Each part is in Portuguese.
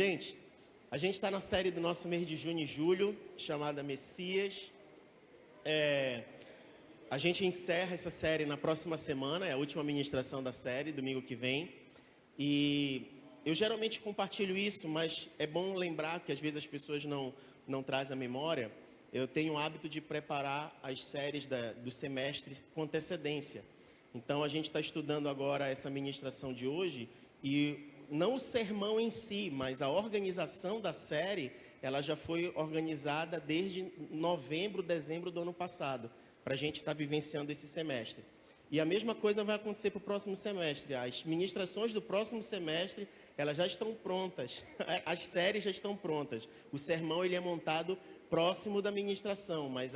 Gente, a gente está na série do nosso mês de junho e julho, chamada Messias. A gente encerra essa série na próxima semana, é a última ministração da série, domingo que vem. E eu geralmente compartilho isso, mas é bom lembrar que às vezes as pessoas não trazem a memória. Eu tenho o hábito de preparar as séries do semestre com antecedência. Então a gente está estudando agora essa ministração de hoje e não o sermão em si, mas a organização da série, ela já foi organizada desde novembro, dezembro do ano passado, para a gente estar vivenciando esse semestre. E a mesma coisa vai acontecer para o próximo semestre. As ministrações do próximo semestre, elas já estão prontas, as séries já estão prontas. O sermão ele é montado próximo da ministração, mas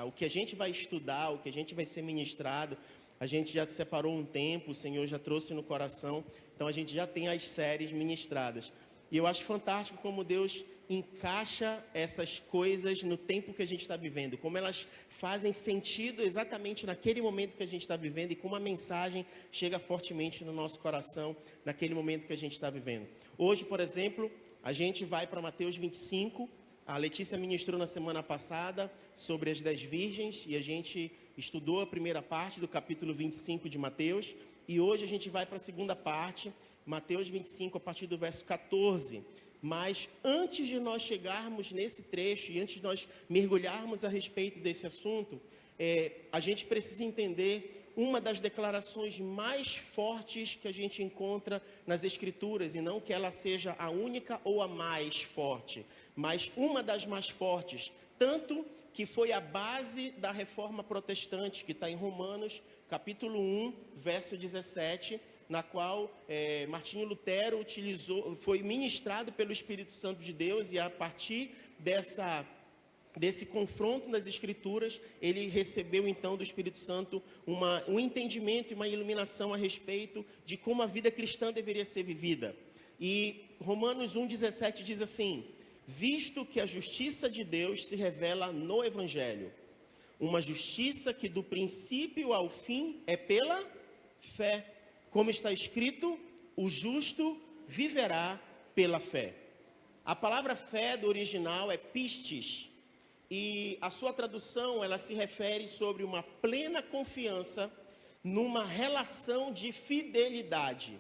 o que a gente vai estudar, o que a gente vai ser ministrado, a gente já separou um tempo, o Senhor já trouxe no coração, então a gente já tem as séries ministradas. E eu acho fantástico como Deus encaixa essas coisas no tempo que a gente está vivendo, como elas fazem sentido exatamente naquele momento que a gente está vivendo e como a mensagem chega fortemente no nosso coração naquele momento que a gente está vivendo. Hoje, por exemplo, a gente vai para Mateus 25, a Letícia ministrou na semana passada sobre as 10 virgens e a gente estudou a primeira parte do capítulo 25 de Mateus e hoje a gente vai para a segunda parte, Mateus 25, a partir do verso 14. Mas antes de nós chegarmos nesse trecho e antes de nós mergulharmos a respeito desse assunto, a gente precisa entender uma das declarações mais fortes que a gente encontra nas Escrituras, e não que ela seja a única ou a mais forte, mas uma das mais fortes, tanto que foi a base da reforma protestante, que está em Romanos, capítulo 1, verso 17, na qual Martinho Lutero foi ministrado pelo Espírito Santo de Deus, e a partir desse confronto nas Escrituras, ele recebeu então do Espírito Santo um entendimento e uma iluminação a respeito de como a vida cristã deveria ser vivida. E Romanos 1,17 diz assim: visto que a justiça de Deus se revela no Evangelho, uma justiça que do princípio ao fim é pela fé, como está escrito, o justo viverá pela fé. A palavra fé do original é pistis, e a sua tradução ela se refere sobre uma plena confiança numa relação de fidelidade.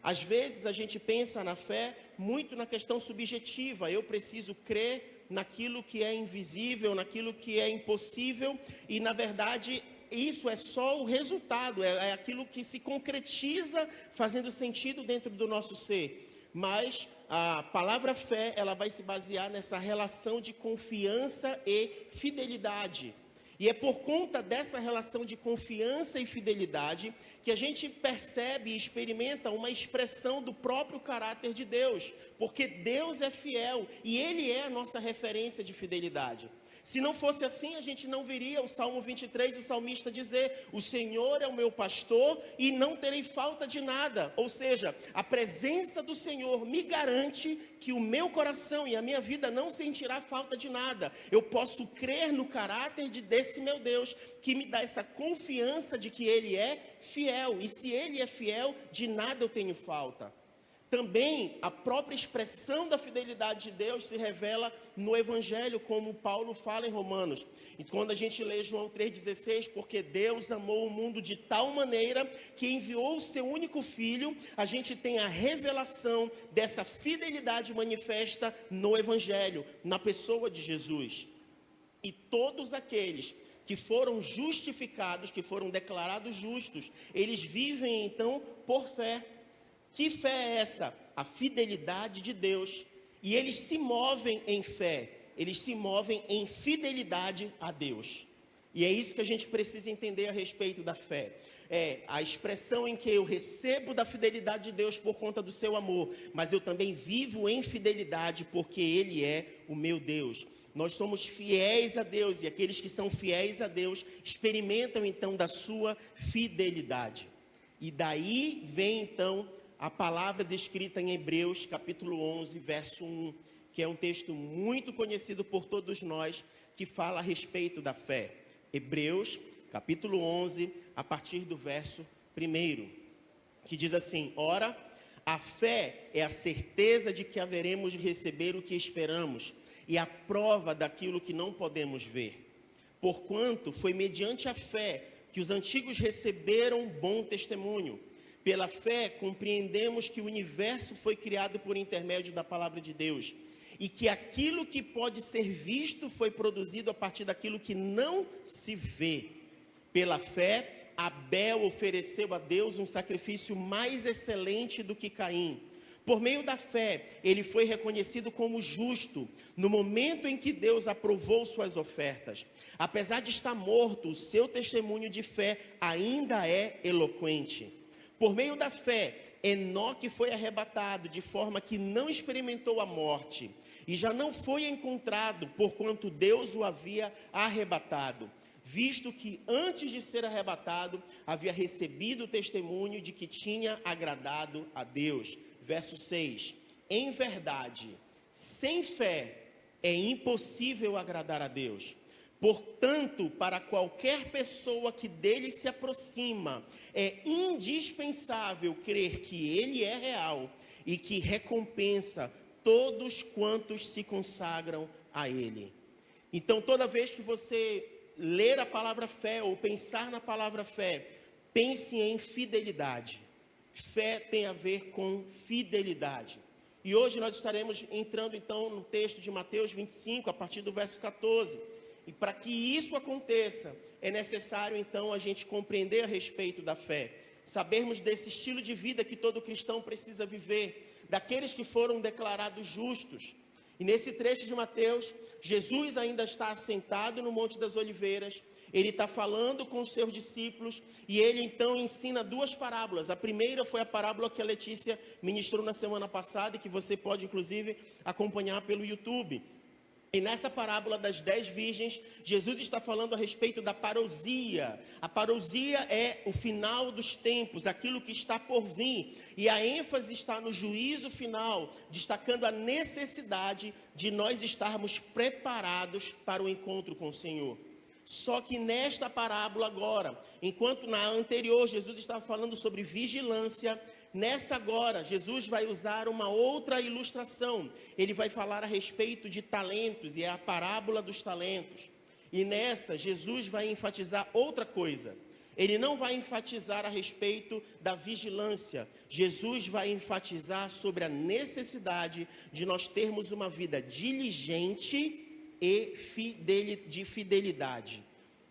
Às vezes a gente pensa na fé muito na questão subjetiva, eu preciso crer naquilo que é invisível, naquilo que é impossível, e na verdade isso é só o resultado, é aquilo que se concretiza fazendo sentido dentro do nosso ser. Mas a palavra fé, ela vai se basear nessa relação de confiança e fidelidade. E é por conta dessa relação de confiança e fidelidade que a gente percebe e experimenta uma expressão do próprio caráter de Deus. Porque Deus é fiel e Ele é a nossa referência de fidelidade. Se não fosse assim, a gente não veria o Salmo 23, o salmista dizer: o Senhor é o meu pastor e não terei falta de nada. Ou seja, a presença do Senhor me garante que o meu coração e a minha vida não sentirá falta de nada. Eu posso crer no caráter desse meu Deus, que me dá essa confiança de que Ele é fiel. E se Ele é fiel, de nada eu tenho falta. Também a própria expressão da fidelidade de Deus se revela no Evangelho, como Paulo fala em Romanos. E quando a gente lê João 3,16, porque Deus amou o mundo de tal maneira que enviou o seu único Filho, a gente tem a revelação dessa fidelidade manifesta no Evangelho, na pessoa de Jesus. E todos aqueles que foram justificados, que foram declarados justos, eles vivem então por fé. Que fé é essa? A fidelidade de Deus. E eles se movem em fé, eles se movem em fidelidade a Deus. E é isso que a gente precisa entender a respeito da fé. É a expressão em que eu recebo da fidelidade de Deus por conta do seu amor, mas eu também vivo em fidelidade porque Ele é o meu Deus. Nós somos fiéis a Deus e aqueles que são fiéis a Deus experimentam então da sua fidelidade. E daí vem então a palavra descrita em Hebreus, capítulo 11, verso 1, que é um texto muito conhecido por todos nós, que fala a respeito da fé. Hebreus, capítulo 11, a partir do verso 1, que diz assim: ora, A fé é a certeza de que haveremos de receber o que esperamos e a prova daquilo que não podemos ver. Porquanto foi mediante a fé que os antigos receberam bom testemunho. Pela fé compreendemos que o universo foi criado por intermédio da palavra de Deus e que aquilo que pode ser visto foi produzido a partir daquilo que não se vê. Pela fé, Abel ofereceu a Deus um sacrifício mais excelente do que Caim. Por meio da fé, ele foi reconhecido como justo no momento em que Deus aprovou suas ofertas. Apesar de estar morto, o seu testemunho de fé ainda é eloquente. Por meio da fé, Enoque foi arrebatado de forma que não experimentou a morte e já não foi encontrado porquanto Deus o havia arrebatado, visto que antes de ser arrebatado, havia recebido o testemunho de que tinha agradado a Deus. Verso 6, em verdade, sem fé é impossível agradar a Deus. Portanto, para qualquer pessoa que dele se aproxima, é indispensável crer que ele é real e que recompensa todos quantos se consagram a ele. Então, toda vez que você ler a palavra fé ou pensar na palavra fé, pense em fidelidade. Fé tem a ver com fidelidade. E hoje nós estaremos entrando então no texto de Mateus 25, a partir do verso 14. E para que isso aconteça, é necessário então a gente compreender a respeito da fé. Sabermos desse estilo de vida que todo cristão precisa viver, daqueles que foram declarados justos. E nesse trecho de Mateus, Jesus ainda está assentado no Monte das Oliveiras. Ele está falando com os seus discípulos e ele então ensina duas parábolas. A primeira foi a parábola que a Letícia ministrou na semana passada e que você pode inclusive acompanhar pelo YouTube. E nessa parábola das 10 virgens, Jesus está falando a respeito da parousia. A parousia é o final dos tempos, aquilo que está por vir. E a ênfase está no juízo final, destacando a necessidade de nós estarmos preparados para o encontro com o Senhor. Só que nesta parábola agora, enquanto na anterior Jesus estava falando sobre vigilância, nessa agora, Jesus vai usar uma outra ilustração. Ele vai falar a respeito de talentos, e é a parábola dos talentos. E nessa, Jesus vai enfatizar outra coisa. Ele não vai enfatizar a respeito da vigilância. Jesus vai enfatizar sobre a necessidade de nós termos uma vida diligente e de fidelidade.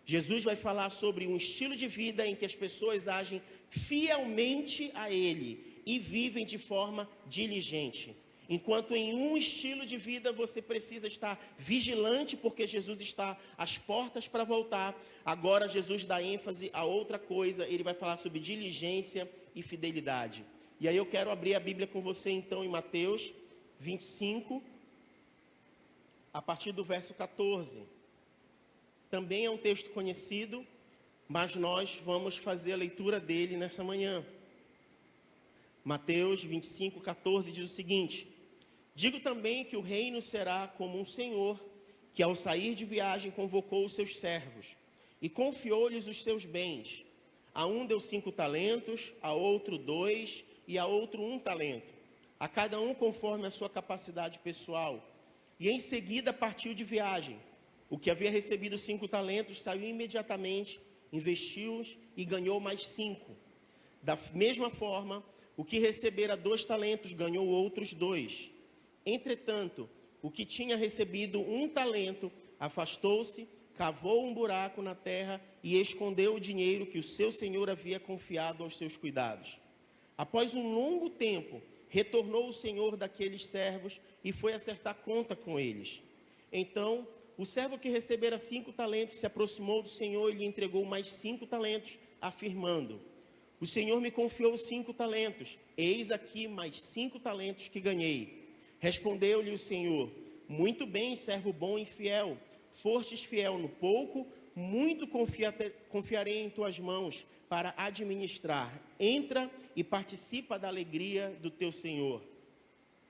Jesus vai falar sobre um estilo de vida em que as pessoas agem fielmente a Ele e vivem de forma diligente. Enquanto em um estilo de vida você precisa estar vigilante porque Jesus está às portas para voltar, agora Jesus dá ênfase a outra coisa. Ele vai falar sobre diligência e fidelidade. E aí eu quero abrir a Bíblia com você então em Mateus 25, a partir do verso 14. Também é um texto conhecido, mas nós vamos fazer a leitura dele nessa manhã. Mateus 25, 14 diz o seguinte: digo também que o reino será como um senhor, que ao sair de viagem convocou os seus servos, e confiou-lhes os seus bens. A um deu 5 talentos, a outro 2, e a outro 1 talento, a cada um conforme a sua capacidade pessoal. E em seguida partiu de viagem. O que havia recebido 5 talentos saiu imediatamente, investiu-os e ganhou mais 5. Da mesma forma, o que recebera 2 talentos ganhou outros 2. Entretanto, o que tinha recebido 1 talento afastou-se, cavou um buraco na terra e escondeu o dinheiro que o seu senhor havia confiado aos seus cuidados. Após um longo tempo, retornou o senhor daqueles servos e foi acertar conta com eles. Então, o servo que recebera 5 talentos se aproximou do senhor e lhe entregou mais 5 talentos, afirmando: o senhor me confiou 5 talentos, eis aqui mais 5 talentos que ganhei. Respondeu-lhe o senhor: muito bem, servo bom e fiel, fostes fiel no pouco, muito confiarei em tuas mãos para administrar. Entra e participa da alegria do teu senhor.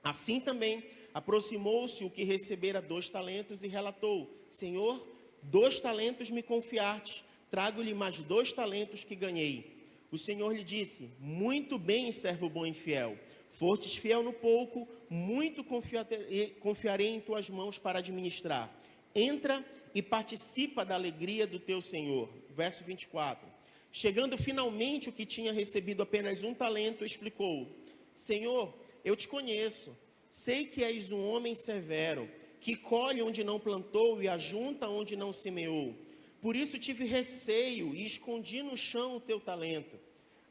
Assim também aproximou-se o que recebera 2 talentos e relatou: Senhor, 2 talentos me confiastes, trago-lhe mais 2 talentos que ganhei. O Senhor lhe disse: muito bem, servo bom e fiel, Fostes fiel no pouco, muito confiarei em tuas mãos para administrar. Entra e participa da alegria do teu Senhor. Verso 24. Chegando finalmente o que tinha recebido apenas 1 talento, explicou: Senhor, eu te conheço, sei que és um homem severo, que colhe onde não plantou e ajunta onde não semeou. Por isso tive receio e escondi no chão o teu talento.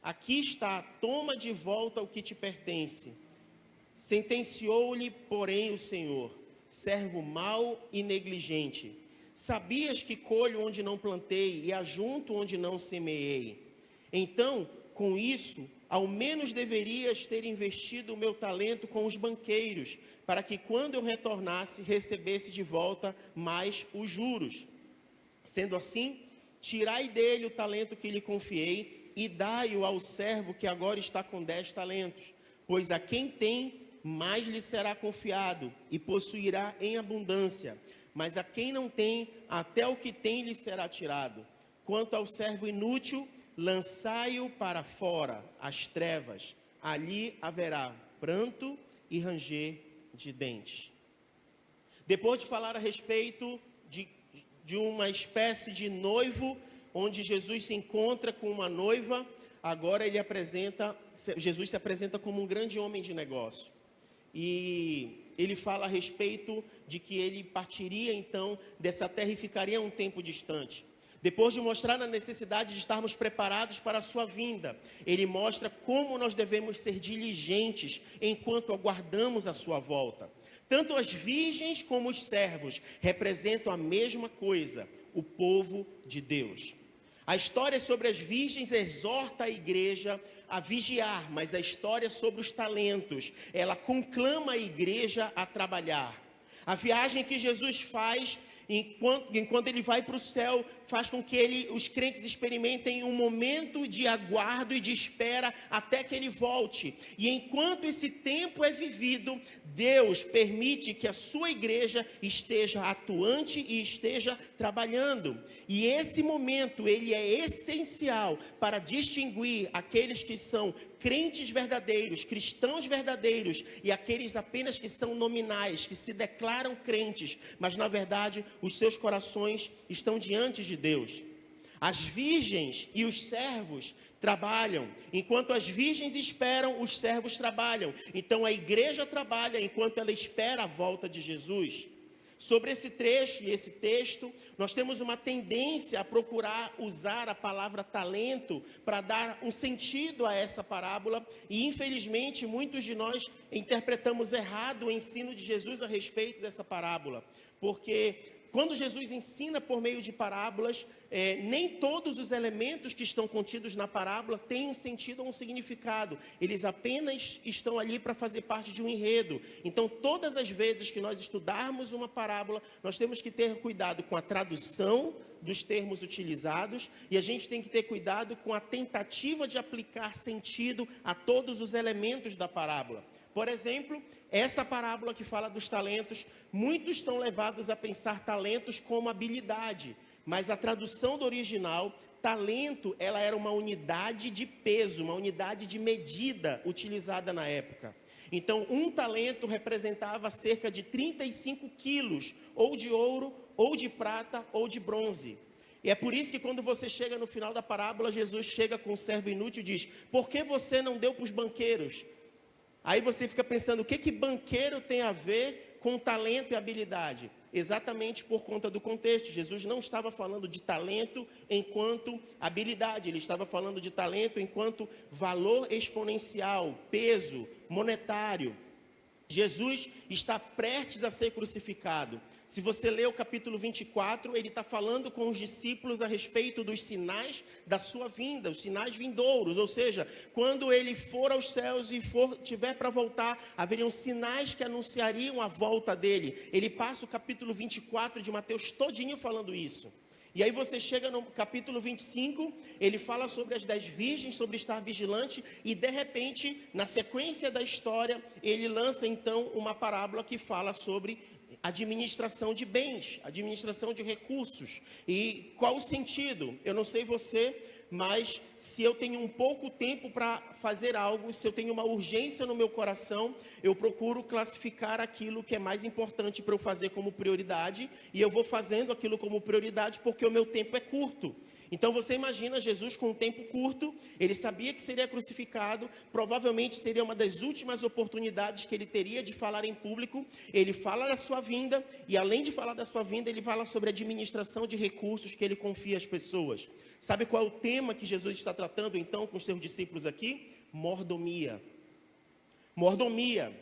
Aqui está, toma de volta o que te pertence. Sentenciou-lhe, porém, o Senhor: servo mau e negligente. Sabias que colho onde não plantei e ajunto onde não semeei. Então, com isso, ao menos deverias ter investido o meu talento com os banqueiros, para que quando eu retornasse, recebesse de volta mais os juros. Sendo assim, tirai dele o talento que lhe confiei e dai-o ao servo que agora está com 10 talentos. Pois a quem tem, mais lhe será confiado e possuirá em abundância. Mas a quem não tem, até o que tem lhe será tirado. Quanto ao servo inútil, lançai-o para fora, às trevas. Ali haverá pranto e ranger de dentes. Depois de falar a respeito de uma espécie de noivo, onde Jesus se encontra com uma noiva, agora Jesus se apresenta como um grande homem de negócio. E ele fala a respeito de que ele partiria então dessa terra e ficaria um tempo distante. Depois de mostrar a necessidade de estarmos preparados para a sua vinda, ele mostra como nós devemos ser diligentes enquanto aguardamos a sua volta. Tanto as virgens como os servos representam a mesma coisa, o povo de Deus. A história sobre as virgens exorta a igreja a vigiar, mas a história sobre os talentos, ela conclama a igreja a trabalhar. A viagem que Jesus faz enquanto ele vai para o céu, faz com que os crentes experimentem um momento de aguardo e de espera até que ele volte. E enquanto esse tempo é vivido, Deus permite que a sua igreja esteja atuante e esteja trabalhando. E esse momento, ele é essencial para distinguir aqueles que são crentes verdadeiros, cristãos verdadeiros e aqueles apenas que são nominais, que se declaram crentes, mas na verdade os seus corações estão diante de Deus. As virgens e os servos trabalham, enquanto as virgens esperam, os servos trabalham. Então a igreja trabalha enquanto ela espera a volta de Jesus. Sobre esse trecho e esse texto, nós temos uma tendência a procurar usar a palavra talento para dar um sentido a essa parábola e infelizmente muitos de nós interpretamos errado o ensino de Jesus a respeito dessa parábola, porque quando Jesus ensina por meio de parábolas, nem todos os elementos que estão contidos na parábola têm um sentido ou um significado. Eles apenas estão ali para fazer parte de um enredo. Então, todas as vezes que nós estudarmos uma parábola, nós temos que ter cuidado com a tradução dos termos utilizados e a gente tem que ter cuidado com a tentativa de aplicar sentido a todos os elementos da parábola. Por exemplo, essa parábola que fala dos talentos, muitos são levados a pensar talentos como habilidade, mas a tradução do original, talento, ela era uma unidade de peso, uma unidade de medida utilizada na época. Então, um talento representava cerca de 35 quilos, ou de ouro, ou de prata, ou de bronze. E é por isso que quando você chega no final da parábola, Jesus chega com o servo inútil e diz: por que você não deu para os banqueiros? Aí você fica pensando, o que banqueiro tem a ver com talento e habilidade? Exatamente por conta do contexto. Jesus não estava falando de talento enquanto habilidade, ele estava falando de talento enquanto valor exponencial, peso, monetário. Jesus está prestes a ser crucificado. Se você ler o capítulo 24, ele está falando com os discípulos a respeito dos sinais da sua vinda, os sinais vindouros, ou seja, quando ele for aos céus e tiver para voltar, haveriam sinais que anunciariam a volta dele. Ele passa o capítulo 24 de Mateus todinho falando isso. E aí você chega no capítulo 25, ele fala sobre as 10 virgens, sobre estar vigilante, e de repente, na sequência da história, ele lança então uma parábola que fala sobre administração de bens, administração de recursos. E qual o sentido? Eu não sei você, mas se eu tenho um pouco tempo para fazer algo, se eu tenho uma urgência no meu coração, eu procuro classificar aquilo que é mais importante para eu fazer como prioridade, e eu vou fazendo aquilo como prioridade porque o meu tempo é curto. Então você imagina Jesus com um tempo curto, ele sabia que seria crucificado, provavelmente seria uma das últimas oportunidades que ele teria de falar em público. Ele fala da sua vinda, e além de falar da sua vinda, ele fala sobre a administração de recursos que ele confia às pessoas. Sabe qual é o tema que Jesus está tratando então com os seus discípulos aqui? Mordomia. Mordomia.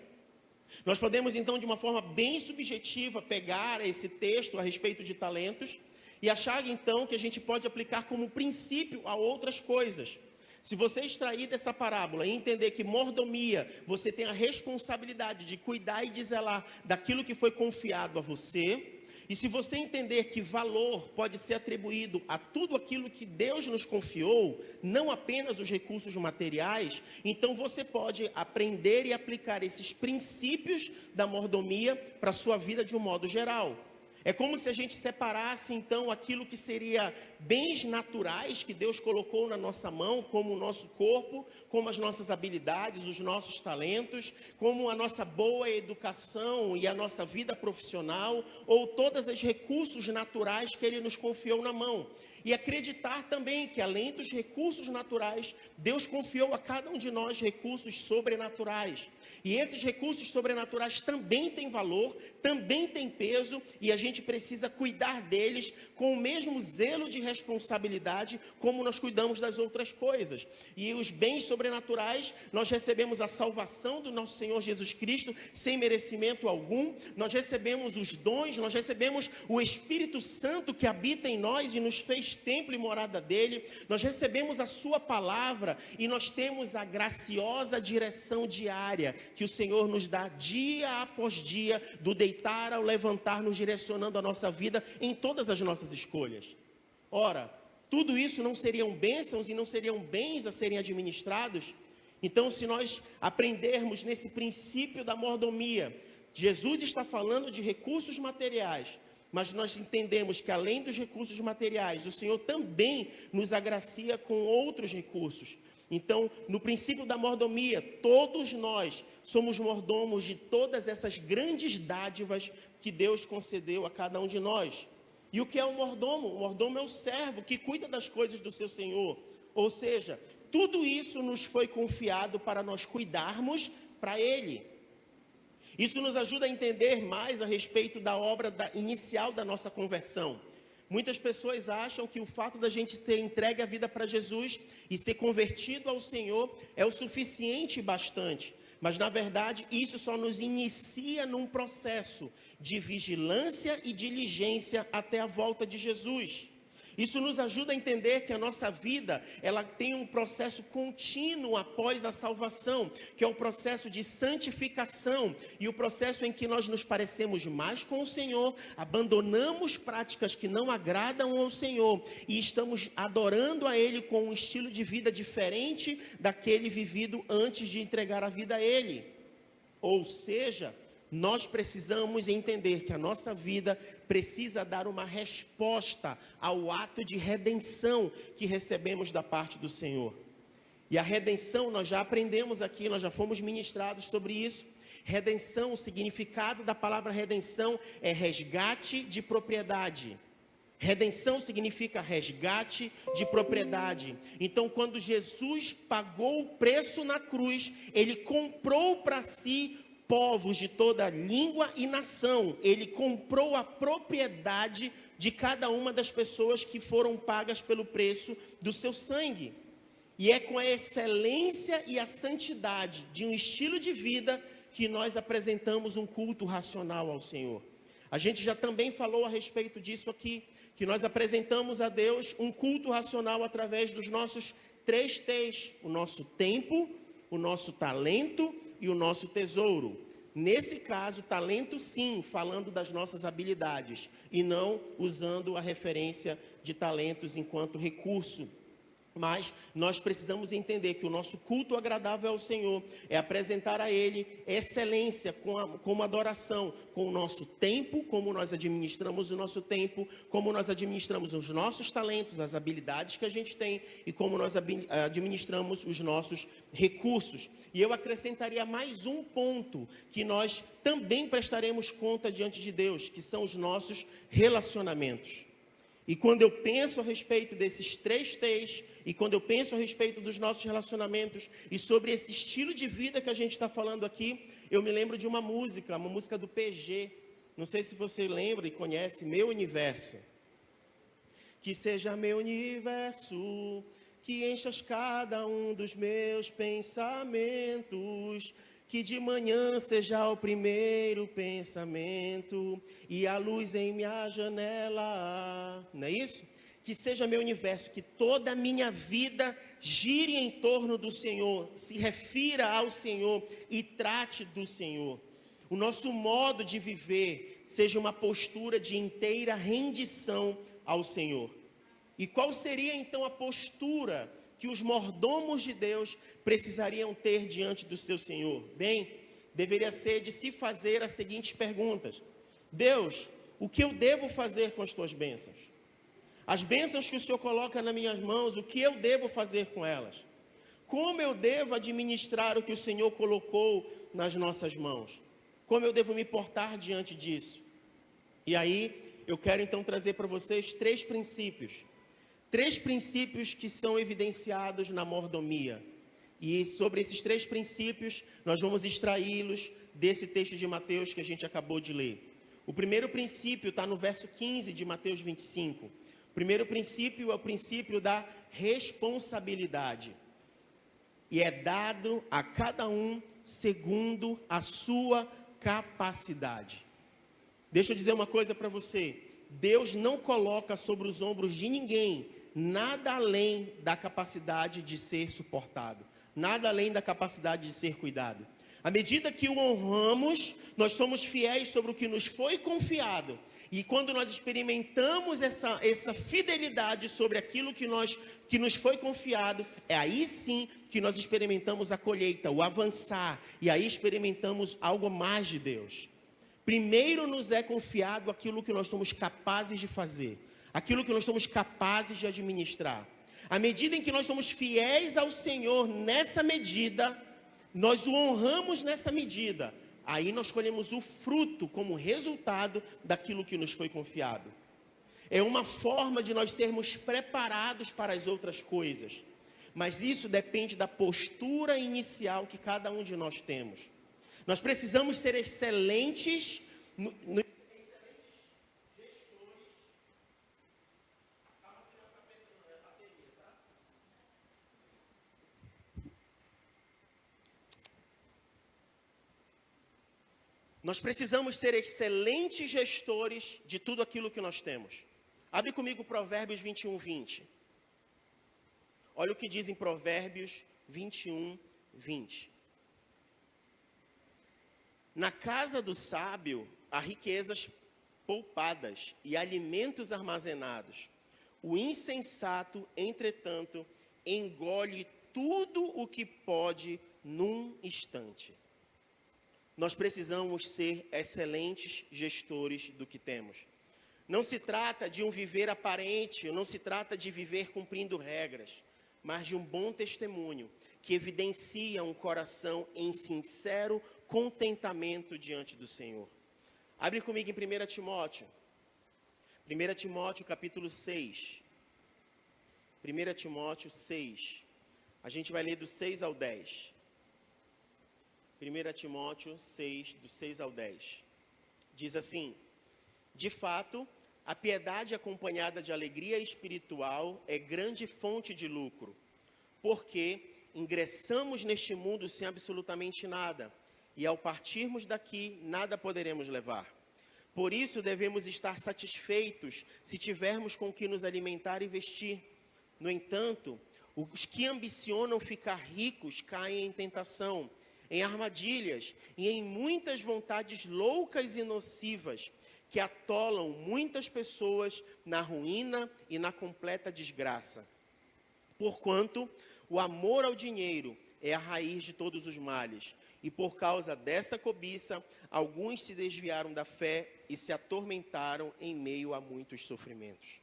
Nós podemos então de uma forma bem subjetiva pegar esse texto a respeito de talentos e achar então que a gente pode aplicar como princípio a outras coisas. Se você extrair dessa parábola e entender que mordomia, você tem a responsabilidade de cuidar e de zelar daquilo que foi confiado a você. E se você entender que valor pode ser atribuído a tudo aquilo que Deus nos confiou, não apenas os recursos materiais, então você pode aprender e aplicar esses princípios da mordomia para a sua vida de um modo geral. É como se a gente separasse então aquilo que seria bens naturais que Deus colocou na nossa mão, como o nosso corpo, como as nossas habilidades, os nossos talentos, como a nossa boa educação e a nossa vida profissional, ou todos os recursos naturais que Ele nos confiou na mão. E acreditar também que além dos recursos naturais, Deus confiou a cada um de nós recursos sobrenaturais. E esses recursos sobrenaturais também têm valor, também têm peso, e a gente precisa cuidar deles com o mesmo zelo de responsabilidade como nós cuidamos das outras coisas. E os bens sobrenaturais, nós recebemos a salvação do nosso Senhor Jesus Cristo sem merecimento algum, nós recebemos os dons, nós recebemos o Espírito Santo que habita em nós e nos fez templo e morada dele, nós recebemos a sua palavra e nós temos a graciosa direção diária que o Senhor nos dá dia após dia, do deitar ao levantar, nos direcionando a nossa vida em todas as nossas escolhas. Ora, tudo isso não seriam bênçãos e não seriam bens a serem administrados? Então, se nós aprendermos nesse princípio da mordomia, Jesus está falando de recursos materiais, mas nós entendemos que além dos recursos materiais, o Senhor também nos agracia com outros recursos. Então, no princípio da mordomia, todos nós somos mordomos de todas essas grandes dádivas que Deus concedeu a cada um de nós. E o que é o mordomo? O mordomo é o servo que cuida das coisas do seu Senhor. Ou seja, tudo isso nos foi confiado para nós cuidarmos para Ele. Isso nos ajuda a entender mais a respeito da obra inicial da nossa conversão. Muitas pessoas acham que o fato da gente ter entregue a vida para Jesus e ser convertido ao Senhor é o suficiente e bastante. Mas, na verdade, isso só nos inicia num processo de vigilância e diligência até a volta de Jesus. Isso nos ajuda a entender que a nossa vida, ela tem um processo contínuo após a salvação, que é o processo de santificação e o processo em que nós nos parecemos mais com o Senhor, abandonamos práticas que não agradam ao Senhor e estamos adorando a Ele com um estilo de vida diferente daquele vivido antes de entregar a vida a Ele. Ou seja, nós precisamos entender que a nossa vida precisa dar uma resposta ao ato de redenção que recebemos da parte do Senhor. E a redenção, nós já aprendemos aqui, nós já fomos ministrados sobre isso. Redenção, o significado da palavra redenção é resgate de propriedade. Redenção significa resgate de propriedade. Então, quando Jesus pagou o preço na cruz, Ele comprou para si povos de toda língua e nação. Ele comprou a propriedade de cada uma das pessoas que foram pagas pelo preço do seu sangue. E é com a excelência e a santidade de um estilo de vida que nós apresentamos um culto racional ao Senhor. A gente já também falou a respeito disso aqui, que nós apresentamos a Deus um culto racional através dos nossos 3 T's: o nosso tempo, o nosso talento e o nosso tesouro. Nesse caso, talento sim, falando das nossas habilidades, e não usando a referência de talentos enquanto recurso. Mas nós precisamos entender que o nosso culto agradável ao Senhor é apresentar a Ele excelência como adoração, com o nosso tempo, como nós administramos o nosso tempo, como nós administramos os nossos talentos, as habilidades que a gente tem e como nós administramos os nossos recursos. E eu acrescentaria mais um ponto que nós também prestaremos conta diante de Deus, que são os nossos relacionamentos. E quando eu penso a respeito desses 3 T's, e quando eu penso a respeito dos nossos relacionamentos e sobre esse estilo de vida que a gente está falando aqui, eu me lembro de uma música do PG. Não sei se você lembra e conhece, Meu Universo. Que seja meu universo, que enchas cada um dos meus pensamentos, que de manhã seja o primeiro pensamento e a luz em minha janela. Não é isso? Que seja meu universo, que toda a minha vida gire em torno do Senhor, se refira ao Senhor e trate do Senhor. O nosso modo de viver seja uma postura de inteira rendição ao Senhor. E qual seria então a postura que os mordomos de Deus precisariam ter diante do seu Senhor? Bem, deveria ser de se fazer as seguintes perguntas: Deus, o que eu devo fazer com as tuas bênçãos? As bênçãos que o Senhor coloca nas minhas mãos, o que eu devo fazer com elas? Como eu devo administrar o que o Senhor colocou nas nossas mãos? Como eu devo me portar diante disso? E aí, eu quero então trazer para vocês 3 princípios. 3 princípios que são evidenciados na mordomia. E sobre esses 3 princípios, nós vamos extraí-los desse texto de Mateus que a gente acabou de ler. O primeiro princípio está no verso 15 de Mateus 25. O primeiro princípio é o princípio da responsabilidade. E é dado a cada um segundo a sua capacidade. Deixa eu dizer uma coisa para você. Deus não coloca sobre os ombros de ninguém nada além da capacidade de ser suportado, nada além da capacidade de ser cuidado. À medida que o honramos, nós somos fiéis sobre o que nos foi confiado. E quando nós experimentamos essa fidelidade sobre aquilo que nos foi confiado, é aí sim que nós experimentamos a colheita, o avançar, e aí experimentamos algo mais de Deus. Primeiro nos é confiado aquilo que nós somos capazes de fazer, aquilo que nós somos capazes de administrar. À medida em que nós somos fiéis ao Senhor nessa medida, nós o honramos nessa medida. Aí nós colhemos o fruto como resultado daquilo que nos foi confiado. É uma forma de nós sermos preparados para as outras coisas. Mas isso depende da postura inicial que cada um de nós temos. Nós precisamos ser excelentes Nós precisamos ser excelentes gestores de tudo aquilo que nós temos. Abre comigo Provérbios 21, 20. Olha o que diz em Provérbios 21, 20. Na casa do sábio há riquezas poupadas e alimentos armazenados. O insensato, entretanto, engole tudo o que pode num instante. Nós precisamos ser excelentes gestores do que temos. Não se trata de um viver aparente, não se trata de viver cumprindo regras, mas de um bom testemunho que evidencia um coração em sincero contentamento diante do Senhor. Abre comigo em 1 Timóteo. 1 Timóteo capítulo 6. 1 Timóteo 6. A gente vai ler do 6 ao 10. 1 Timóteo 6, do 6 ao 10. Diz assim: de fato, a piedade acompanhada de alegria espiritual é grande fonte de lucro, porque ingressamos neste mundo sem absolutamente nada, e ao partirmos daqui, nada poderemos levar. Por isso, devemos estar satisfeitos se tivermos com que nos alimentar e vestir. No entanto, os que ambicionam ficar ricos caem em tentação em armadilhas e em muitas vontades loucas e nocivas que atolam muitas pessoas na ruína e na completa desgraça. Porquanto o amor ao dinheiro é a raiz de todos os males, e por causa dessa cobiça, alguns se desviaram da fé e se atormentaram em meio a muitos sofrimentos.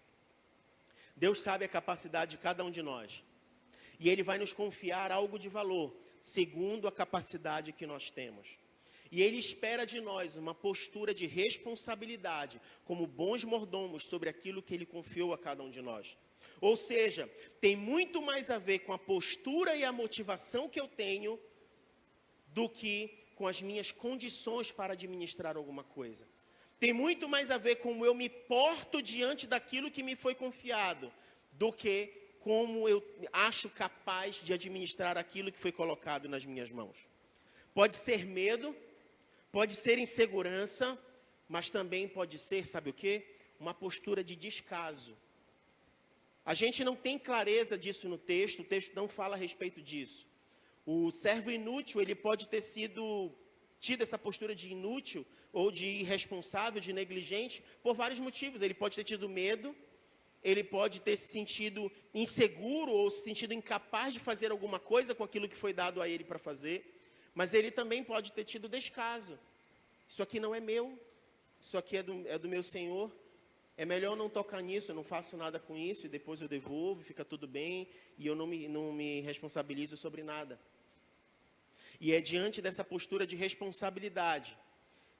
Deus sabe a capacidade de cada um de nós, e Ele vai nos confiar algo de valor, segundo a capacidade que nós temos. E Ele espera de nós uma postura de responsabilidade, como bons mordomos, sobre aquilo que Ele confiou a cada um de nós. Ou seja, tem muito mais a ver com a postura e a motivação que eu tenho, do que com as minhas condições para administrar alguma coisa. Tem muito mais a ver com como eu me porto diante daquilo que me foi confiado, do que como eu acho capaz de administrar aquilo que foi colocado nas minhas mãos. Pode ser medo, pode ser insegurança, mas também pode ser, sabe o quê? Uma postura de descaso. A gente não tem clareza disso no texto, o texto não fala a respeito disso. O servo inútil, ele pode ter tido essa postura de inútil, ou de irresponsável, de negligente, por vários motivos. Ele pode ter tido medo, ele pode ter se sentido inseguro, ou se sentido incapaz de fazer alguma coisa com aquilo que foi dado a ele para fazer. Mas ele também pode ter tido descaso. Isso aqui não é meu, isso aqui é do meu Senhor. É melhor não tocar nisso, eu não faço nada com isso, e depois eu devolvo, fica tudo bem, e eu não me responsabilizo sobre nada. E é diante dessa postura de responsabilidade,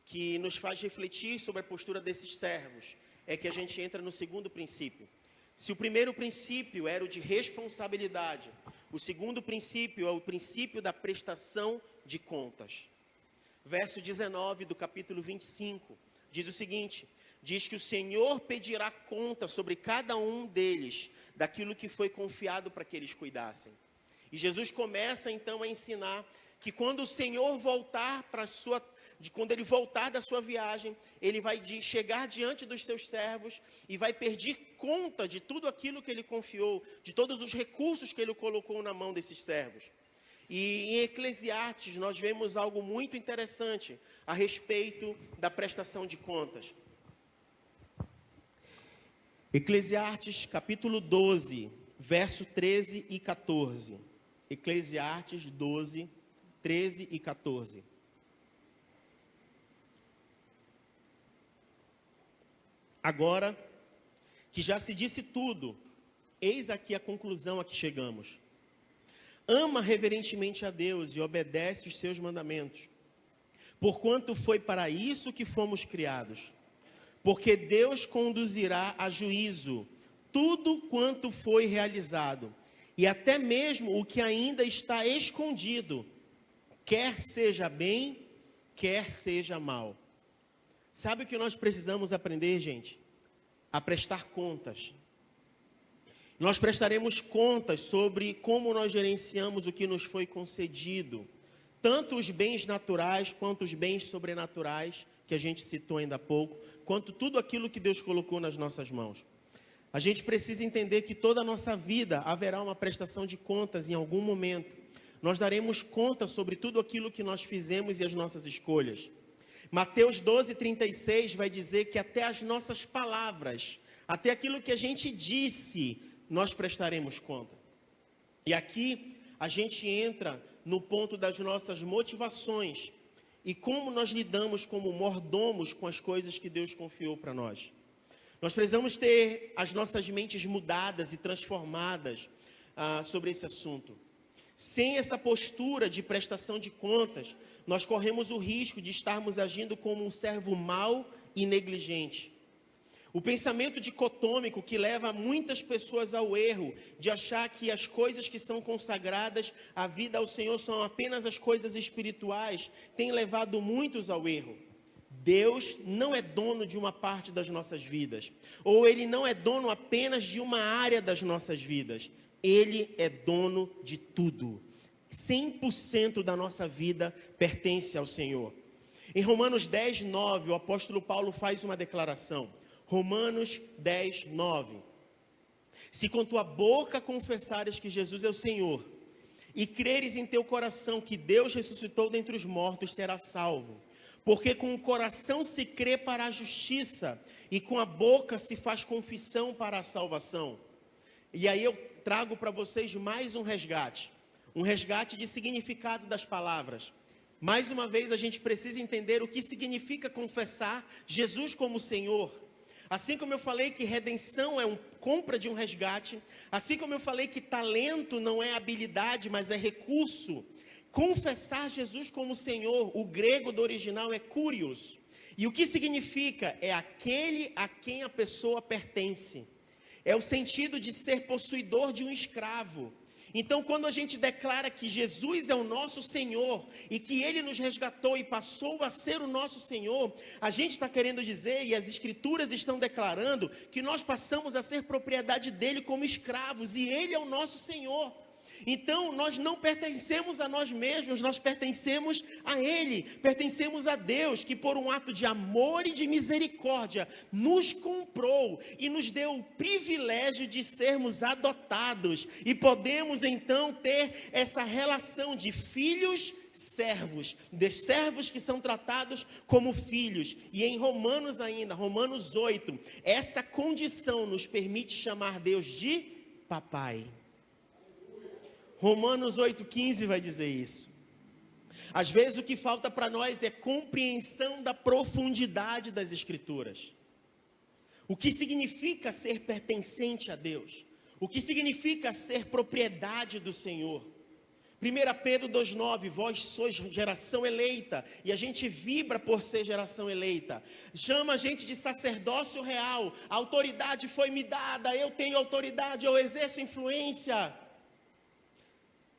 que nos faz refletir sobre a postura desses servos, é que a gente entra no segundo princípio. Se o primeiro princípio era o de responsabilidade, o segundo princípio é o princípio da prestação de contas. Verso 19 do capítulo 25, diz o seguinte: diz que o Senhor pedirá conta sobre cada um deles, daquilo que foi confiado para que eles cuidassem. E Jesus começa então a ensinar que quando o Senhor voltar quando ele voltar da sua viagem, ele vai chegar diante dos seus servos e vai pedir conta de tudo aquilo que ele confiou, de todos os recursos que ele colocou na mão desses servos. E em Eclesiastes nós vemos algo muito interessante a respeito da prestação de contas. Eclesiastes capítulo 12, verso 13 e 14. Eclesiastes 12, 13 e 14. Agora que já se disse tudo, eis aqui a conclusão a que chegamos. Ama reverentemente a Deus e obedece os seus mandamentos, porquanto foi para isso que fomos criados. Porque Deus conduzirá a juízo tudo quanto foi realizado, e até mesmo o que ainda está escondido, quer seja bem, quer seja mal. Sabe o que nós precisamos aprender, gente? A prestar contas. Nós prestaremos contas sobre como nós gerenciamos o que nos foi concedido, tanto os bens naturais quanto os bens sobrenaturais, que a gente citou ainda há pouco, quanto tudo aquilo que Deus colocou nas nossas mãos. A gente precisa entender que toda a nossa vida haverá uma prestação de contas em algum momento. Nós daremos conta sobre tudo aquilo que nós fizemos e as nossas escolhas. Mateus 12:36 vai dizer que até as nossas palavras, até aquilo que a gente disse, nós prestaremos conta. E aqui a gente entra no ponto das nossas motivações e como nós lidamos como mordomos com as coisas que Deus confiou para nós. Nós precisamos ter as nossas mentes mudadas e transformadas sobre esse assunto. Sem essa postura de prestação de contas, nós corremos o risco de estarmos agindo como um servo mau e negligente. O pensamento dicotômico que leva muitas pessoas ao erro de achar que as coisas que são consagradas à vida ao Senhor são apenas as coisas espirituais, tem levado muitos ao erro. Deus não é dono de uma parte das nossas vidas, ou Ele não é dono apenas de uma área das nossas vidas. Ele é dono de tudo. 100% da nossa vida pertence ao Senhor. Em Romanos 10, 9, o apóstolo Paulo faz uma declaração. Romanos 10, 9. Se com tua boca confessares que Jesus é o Senhor, e creres em teu coração que Deus ressuscitou dentre os mortos, serás salvo. Porque com o coração se crê para a justiça, e com a boca se faz confissão para a salvação. E aí eu trago para vocês mais um resgate de significado das palavras. Mais uma vez a gente precisa entender o que significa confessar Jesus como Senhor. Assim como eu falei que redenção é compra de um resgate, assim como eu falei que talento não é habilidade, mas é recurso, confessar Jesus como Senhor, o grego do original é kurios. E o que significa? É aquele a quem a pessoa pertence. É o sentido de ser possuidor de um escravo. Então, quando a gente declara que Jesus é o nosso Senhor e que Ele nos resgatou e passou a ser o nosso Senhor, a gente está querendo dizer, e as Escrituras estão declarando, que nós passamos a ser propriedade dEle como escravos e Ele é o nosso Senhor. Então, nós não pertencemos a nós mesmos, nós pertencemos a Ele, pertencemos a Deus, que por um ato de amor e de misericórdia, nos comprou e nos deu o privilégio de sermos adotados, e podemos então ter essa relação de filhos servos, de servos que são tratados como filhos. E em Romanos ainda, Romanos 8, essa condição nos permite chamar Deus de papai. Romanos 8,15 vai dizer isso. Às vezes o que falta para nós é compreensão da profundidade das Escrituras. O que significa ser pertencente a Deus? O que significa ser propriedade do Senhor? 1 Pedro 2,9, vós sois geração eleita, e a gente vibra por ser geração eleita. Chama a gente de sacerdócio real, a autoridade foi me dada, eu tenho autoridade, eu exerço influência.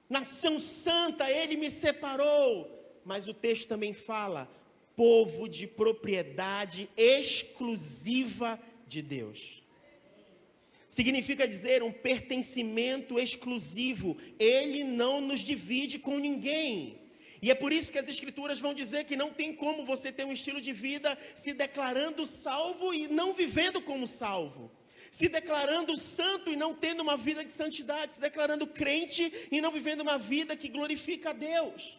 Nação santa, Ele me separou. Mas o texto também fala, povo de propriedade exclusiva de Deus. Significa dizer um pertencimento exclusivo. Ele não nos divide com ninguém. E é por isso que as Escrituras vão dizer que não tem como você ter um estilo de vida se declarando salvo e não vivendo como salvo. Se declarando santo e não tendo uma vida de santidade, se declarando crente e não vivendo uma vida que glorifica a Deus.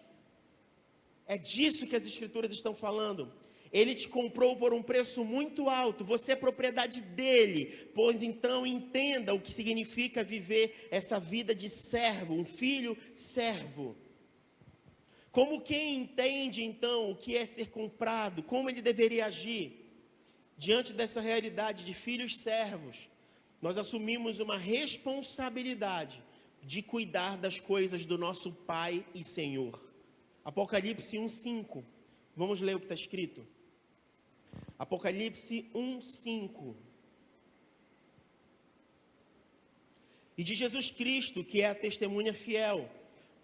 É disso que as Escrituras estão falando. Ele te comprou por um preço muito alto, você é propriedade dele, pois então entenda o que significa viver essa vida de servo, um filho servo. Como quem entende então o que é ser comprado, como ele deveria agir? Diante dessa realidade de filhos servos, nós assumimos uma responsabilidade de cuidar das coisas do nosso Pai e Senhor. Apocalipse 1,5. Vamos ler o que está escrito. Apocalipse 1,5. E de Jesus Cristo, que é a testemunha fiel,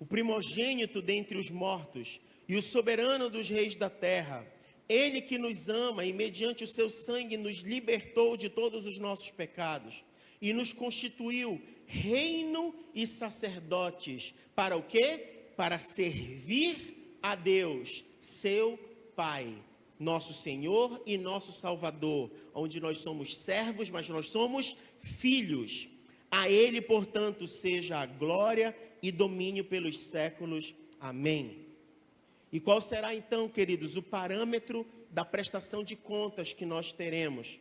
o primogênito dentre os mortos e o soberano dos reis da terra, Ele que nos ama e mediante o seu sangue nos libertou de todos os nossos pecados e nos constituiu reino e sacerdotes. Para o quê? Para servir a Deus, seu Pai, nosso Senhor e nosso Salvador, onde nós somos servos, mas nós somos filhos. A Ele, portanto, seja a glória e domínio pelos séculos. Amém. E qual será então, queridos, o parâmetro da prestação de contas que nós teremos?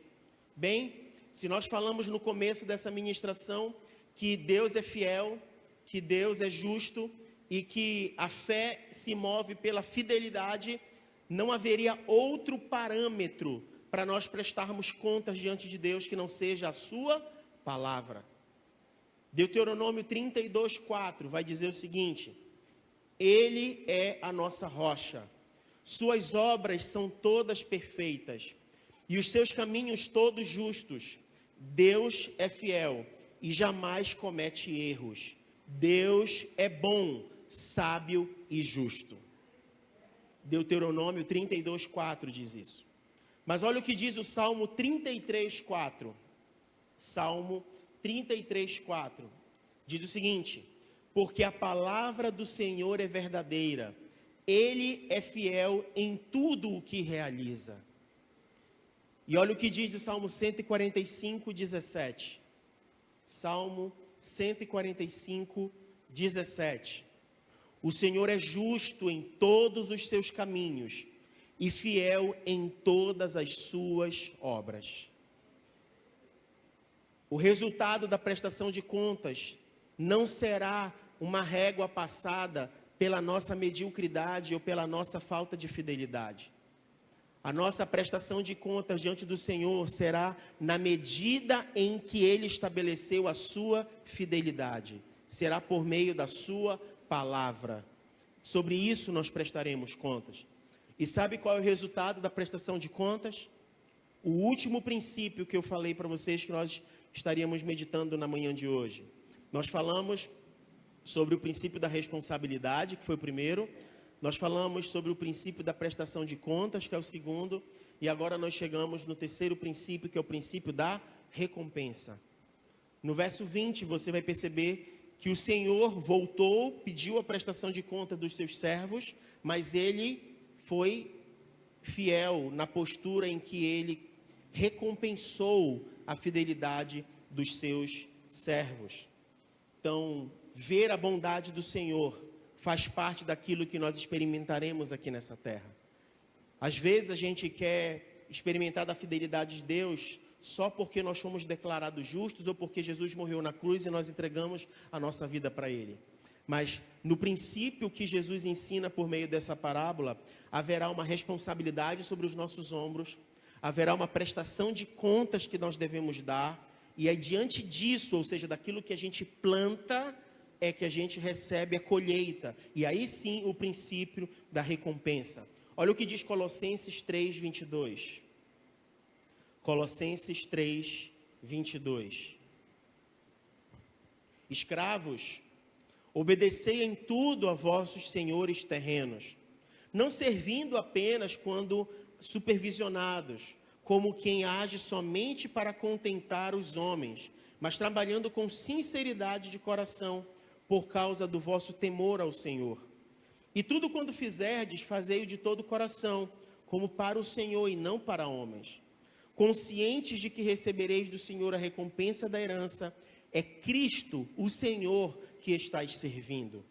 Bem, se nós falamos no começo dessa ministração que Deus é fiel, que Deus é justo e que a fé se move pela fidelidade, não haveria outro parâmetro para nós prestarmos contas diante de Deus que não seja a sua palavra. Deuteronômio 32,4 vai dizer o seguinte: Ele é a nossa rocha, suas obras são todas perfeitas, e os seus caminhos todos justos. Deus é fiel e jamais comete erros. Deus é bom, sábio e justo. Deuteronômio 32,4 diz isso. Mas olha o que diz o Salmo 33,4. Salmo 33,4 diz o seguinte: porque a palavra do Senhor é verdadeira, Ele é fiel em tudo o que realiza. E olha o que diz o Salmo 145, 17. Salmo 145, 17. O Senhor é justo em todos os seus caminhos e fiel em todas as suas obras. O resultado da prestação de contas não será uma régua passada pela nossa mediocridade ou pela nossa falta de fidelidade. A nossa prestação de contas diante do Senhor será na medida em que Ele estabeleceu a sua fidelidade. Será por meio da sua palavra. Sobre isso nós prestaremos contas. E sabe qual é o resultado da prestação de contas? O último princípio que eu falei para vocês que nós estaríamos meditando na manhã de hoje. Nós falamos sobre o princípio da responsabilidade, que foi o primeiro. Nós falamos sobre o princípio da prestação de contas, que é o segundo. E agora nós chegamos no terceiro princípio, que é o princípio da recompensa. No verso 20, você vai perceber que o Senhor voltou, pediu a prestação de conta dos seus servos, mas Ele foi fiel na postura em que Ele recompensou a fidelidade dos seus servos. Então, ver a bondade do Senhor faz parte daquilo que nós experimentaremos aqui nessa terra. Às vezes a gente quer experimentar da fidelidade de Deus só porque nós fomos declarados justos ou porque Jesus morreu na cruz e nós entregamos a nossa vida para Ele. Mas no princípio que Jesus ensina por meio dessa parábola, haverá uma responsabilidade sobre os nossos ombros, haverá uma prestação de contas que nós devemos dar, e é diante disso, ou seja, daquilo que a gente planta, é que a gente recebe a colheita. E aí sim o princípio da recompensa. Olha o que diz Colossenses 3, 22. Colossenses 3, 22. Escravos, obedecei em tudo a vossos senhores terrenos, não servindo apenas quando supervisionados, como quem age somente para contentar os homens, mas trabalhando com sinceridade de coração, por causa do vosso temor ao Senhor. E tudo quando fizerdes, fazei-o de todo o coração, como para o Senhor e não para homens, conscientes de que recebereis do Senhor a recompensa da herança. É Cristo, o Senhor, que estáis servindo.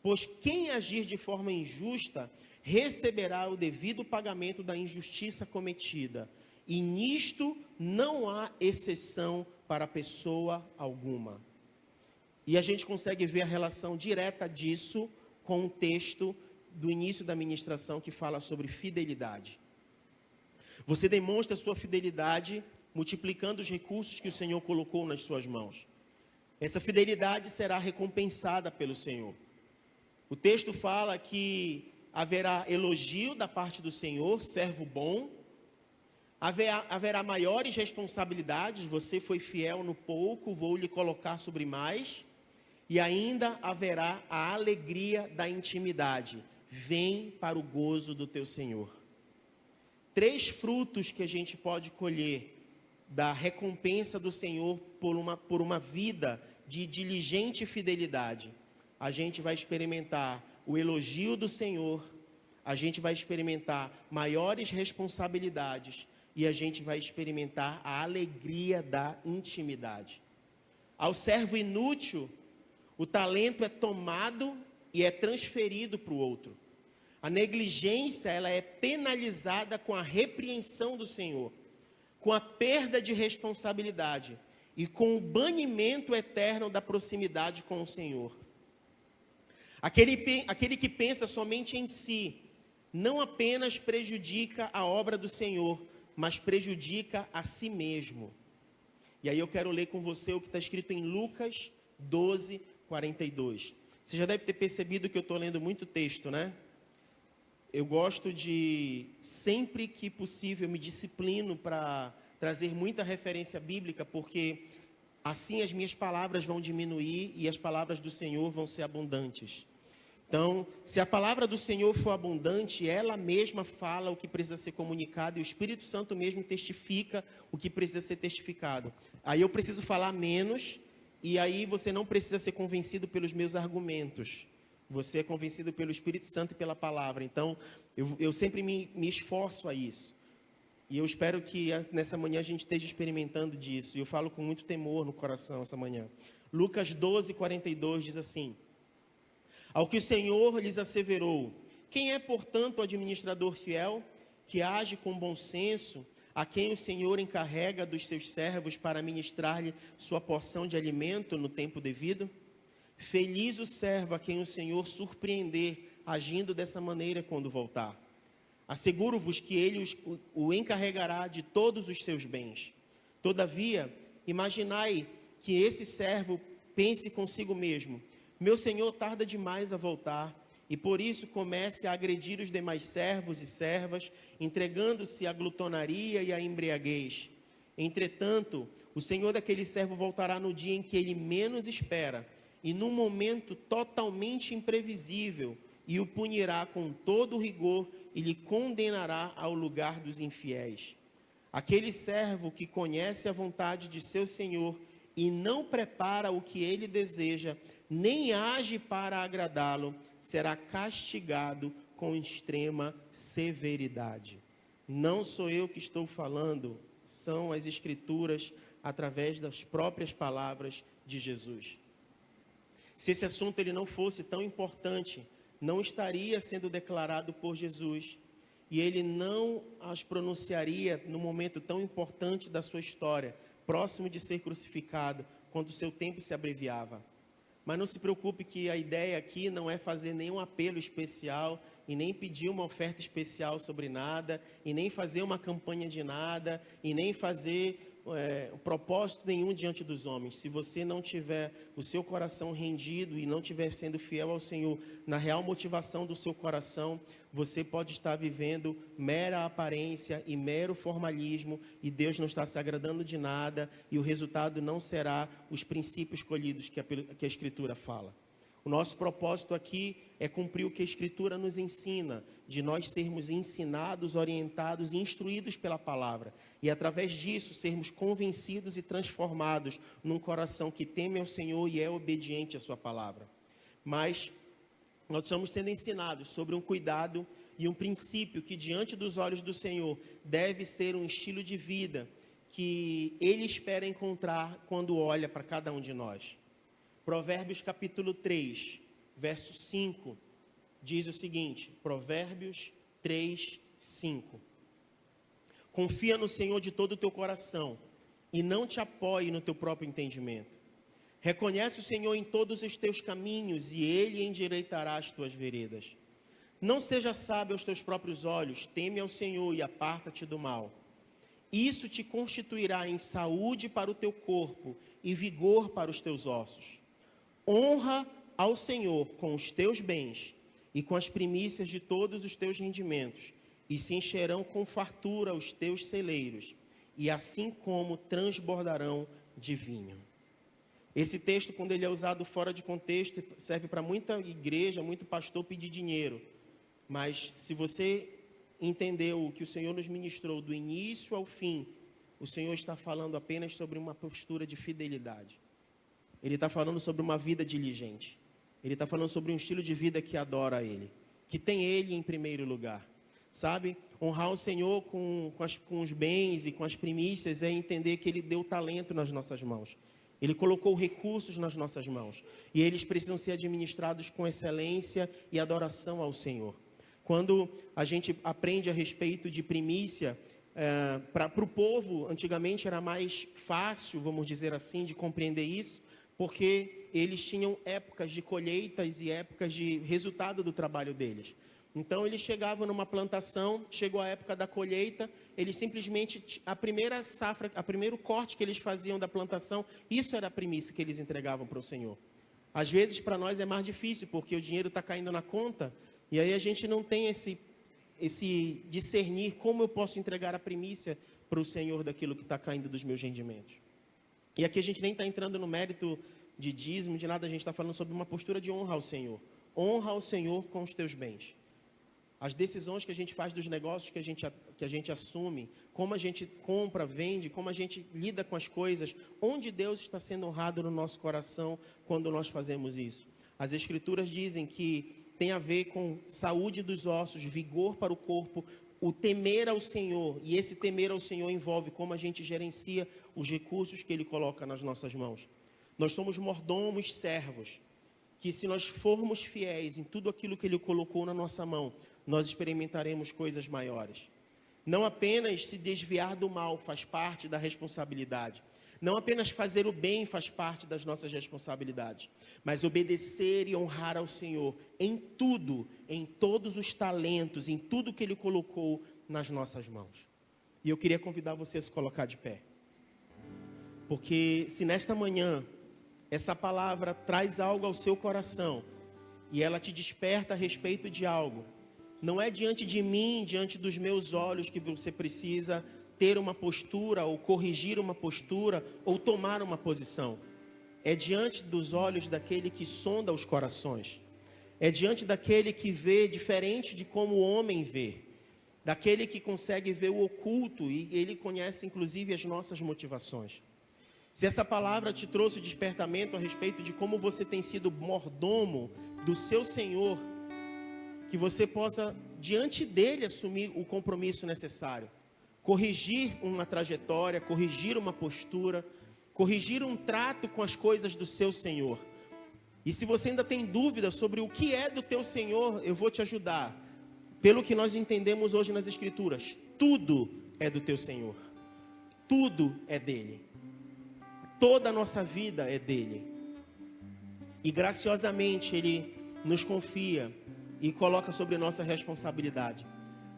Pois quem agir de forma injusta, receberá o devido pagamento da injustiça cometida. E nisto não há exceção para pessoa alguma. E a gente consegue ver a relação direta disso com o texto do início da ministração que fala sobre fidelidade. Você demonstra sua fidelidade multiplicando os recursos que o Senhor colocou nas suas mãos. Essa fidelidade será recompensada pelo Senhor. O texto fala que haverá elogio da parte do Senhor, servo bom. Haverá maiores responsabilidades, você foi fiel no pouco, vou lhe colocar sobre mais. E ainda haverá a alegria da intimidade. Vem para o gozo do teu Senhor. 3 frutos que a gente pode colher da recompensa do Senhor por uma vida de diligente fidelidade. A gente vai experimentar o elogio do Senhor, a gente vai experimentar maiores responsabilidades e a gente vai experimentar a alegria da intimidade. Ao servo inútil, o talento é tomado e é transferido para o outro. A negligência, ela é penalizada com a repreensão do Senhor, com a perda de responsabilidade e com o banimento eterno da proximidade com o Senhor. Aquele que pensa somente em si, não apenas prejudica a obra do Senhor, mas prejudica a si mesmo. E aí eu quero ler com você o que está escrito em Lucas 12, 42. Você já deve ter percebido que eu estou lendo muito texto, né? Eu gosto de, sempre que possível, me disciplino para trazer muita referência bíblica, porque assim as minhas palavras vão diminuir e as palavras do Senhor vão ser abundantes. Então, se a palavra do Senhor for abundante, ela mesma fala o que precisa ser comunicado e o Espírito Santo mesmo testifica o que precisa ser testificado. Aí eu preciso falar menos. E aí você não precisa ser convencido pelos meus argumentos. Você é convencido pelo Espírito Santo e pela palavra. Então, eu sempre me esforço a isso. E eu espero que nessa manhã a gente esteja experimentando disso. E eu falo com muito temor no coração essa manhã. Lucas 12, 42 diz assim: Ao que o Senhor lhes asseverou: quem é, portanto, o administrador fiel, que age com bom senso, a quem o Senhor encarrega dos seus servos para ministrar-lhe sua porção de alimento no tempo devido? Feliz o servo a quem o Senhor surpreender agindo dessa maneira quando voltar. Asseguro-vos que ele o encarregará de todos os seus bens. Todavia, imaginai que esse servo pense consigo mesmo: meu senhor tarda demais a voltar, e por isso comece a agredir os demais servos e servas, entregando-se à glutonaria e à embriaguez. Entretanto, o senhor daquele servo voltará no dia em que ele menos espera, e num momento totalmente imprevisível, e o punirá com todo rigor e lhe condenará ao lugar dos infiéis. Aquele servo que conhece a vontade de seu senhor e não prepara o que ele deseja, nem age para agradá-lo, será castigado com extrema severidade. Não sou eu que estou falando, são as Escrituras através das próprias palavras de Jesus. Se esse assunto ele não fosse tão importante, não estaria sendo declarado por Jesus, e ele não as pronunciaria no momento tão importante da sua história, próximo de ser crucificado, quando o seu tempo se abreviava. Mas não se preocupe que a ideia aqui não é fazer nenhum apelo especial, e nem pedir uma oferta especial sobre nada, e nem fazer uma campanha de nada, e nem fazer propósito nenhum diante dos homens. Se você não tiver o seu coração rendido e não estiver sendo fiel ao Senhor na real motivação do seu coração, você pode estar vivendo mera aparência e mero formalismo, e Deus não está se agradando de nada, e o resultado não será os princípios escolhidos que a Escritura fala. O nosso propósito aqui é cumprir o que a Escritura nos ensina, de nós sermos ensinados, orientados e instruídos pela palavra, e através disso sermos convencidos e transformados num coração que teme ao Senhor e é obediente à sua palavra. Mas nós estamos sendo ensinados sobre um cuidado e um princípio que diante dos olhos do Senhor deve ser um estilo de vida que Ele espera encontrar quando olha para cada um de nós. Provérbios capítulo 3, verso 5, diz o seguinte, Provérbios 3, 5. Confia no Senhor de todo o teu coração e não te apoie no teu próprio entendimento. Reconhece o Senhor em todos os teus caminhos e Ele endireitará as tuas veredas. Não seja sábio aos teus próprios olhos, teme ao Senhor e aparta-te do mal. Isso te constituirá em saúde para o teu corpo e vigor para os teus ossos. Honra ao Senhor com os teus bens e com as primícias de todos os teus rendimentos, e se encherão com fartura os teus celeiros, e assim como transbordarão de vinho. Esse texto, quando ele é usado fora de contexto, serve para muita igreja, muito pastor pedir dinheiro. Mas se você entendeu o que o Senhor nos ministrou do início ao fim, o Senhor está falando apenas sobre uma postura de fidelidade. Ele está falando sobre uma vida diligente. Ele está falando sobre um estilo de vida que adora a Ele, que tem Ele em primeiro lugar. Sabe? Honrar o Senhor com os bens e com as primícias é entender que Ele deu talento nas nossas mãos. Ele colocou recursos nas nossas mãos. E eles precisam ser administrados com excelência e adoração ao Senhor. Quando a gente aprende a respeito de primícia, para o povo, antigamente era mais fácil, vamos dizer assim, de compreender isso, porque eles tinham épocas de colheitas e épocas de resultado do trabalho deles. Então eles chegavam numa plantação, chegou a época da colheita, eles simplesmente, a primeira safra, o primeiro corte que eles faziam da plantação, isso era a primícia que eles entregavam para o Senhor. Às vezes para nós é mais difícil, porque o dinheiro está caindo na conta, e aí a gente não tem esse discernir como eu posso entregar a primícia para o Senhor daquilo que está caindo dos meus rendimentos. E aqui a gente nem está entrando no mérito de dízimo, de nada, a gente está falando sobre uma postura de honra ao Senhor. Honra ao Senhor com os teus bens. As decisões que a gente faz dos negócios que a gente assume, como a gente compra, vende, como a gente lida com as coisas, onde Deus está sendo honrado no nosso coração quando nós fazemos isso. As Escrituras dizem que tem a ver com saúde dos ossos, vigor para o corpo, o temer ao Senhor, e esse temer ao Senhor envolve como a gente gerencia os recursos que Ele coloca nas nossas mãos. Nós somos mordomos servos, que se nós formos fiéis em tudo aquilo que Ele colocou na nossa mão, nós experimentaremos coisas maiores. Não apenas se desviar do mal faz parte da responsabilidade. Não apenas fazer o bem faz parte das nossas responsabilidades, mas obedecer e honrar ao Senhor em tudo, em todos os talentos, em tudo que Ele colocou nas nossas mãos. E eu queria convidar você a se colocar de pé. Porque se nesta manhã essa palavra traz algo ao seu coração e ela te desperta a respeito de algo, não é diante de mim, diante dos meus olhos que você precisa ter uma postura ou corrigir uma postura ou tomar uma posição. É diante dos olhos daquele que sonda os corações. É diante daquele que vê diferente de como o homem vê. Daquele que consegue ver o oculto e ele conhece inclusive as nossas motivações. Se essa palavra te trouxe despertamento a respeito de como você tem sido mordomo do seu Senhor, que você possa, diante dele, assumir o compromisso necessário. Corrigir uma trajetória, corrigir uma postura, corrigir um trato com as coisas do seu Senhor. E se você ainda tem dúvida sobre o que é do teu Senhor, eu vou te ajudar. Pelo que nós entendemos hoje nas Escrituras, tudo é do teu Senhor. Tudo é dele. Toda a nossa vida é dele. E graciosamente Ele nos confia e coloca sobre nossa responsabilidade.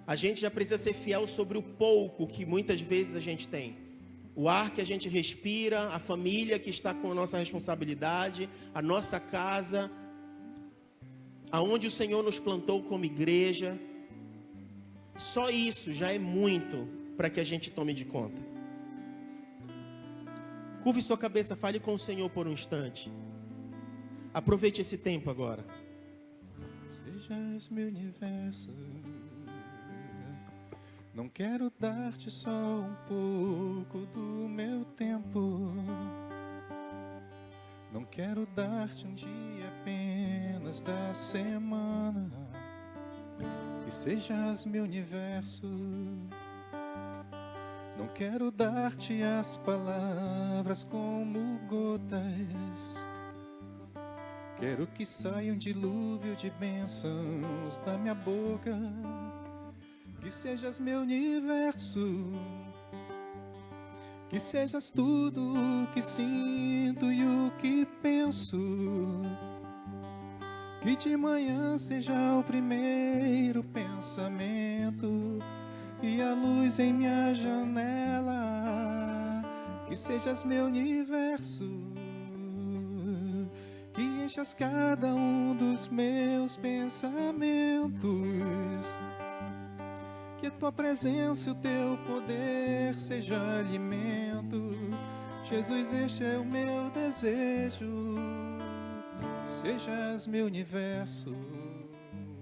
A gente já precisa ser fiel sobre o pouco que muitas vezes a gente tem. O ar que a gente respira, a família que está com a nossa responsabilidade, a nossa casa, aonde o Senhor nos plantou como igreja. Só isso já é muito para que a gente tome de conta. Curve sua cabeça, fale com o Senhor por um instante. Aproveite esse tempo agora. Sejas meu universo, não quero dar-te só um pouco do meu tempo. Não quero dar-te um dia apenas da semana. E sejas meu universo. Não quero dar-te as palavras como gotas. Quero que saia um dilúvio de bênçãos da minha boca. Que sejas meu universo. Que sejas tudo o que sinto e o que penso. Que de manhã seja o primeiro pensamento e a luz em minha janela. Que sejas meu universo. Que enchas cada um dos meus pensamentos. Que tua presença e o teu poder seja alimento. Jesus, este é o meu desejo. Sejas meu universo.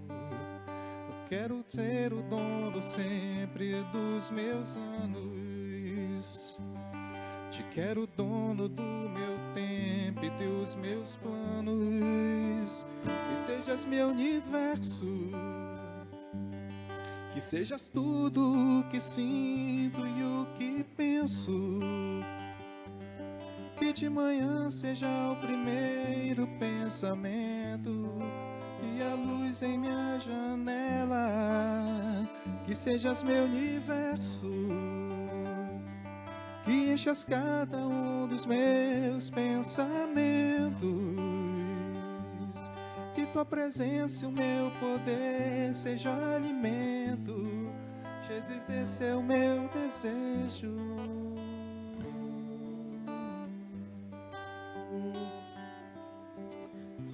Eu quero ter o dono sempre dos meus anos. Te quero dono do meu tempo e dos meus planos. Que sejas meu universo. Que sejas tudo o que sinto e o que penso. Que de manhã seja o primeiro pensamento e a luz em minha janela. Que sejas meu universo. Que enchas cada um dos meus pensamentos. Que tua presença e o meu poder seja alimento. Jesus, esse é o meu desejo.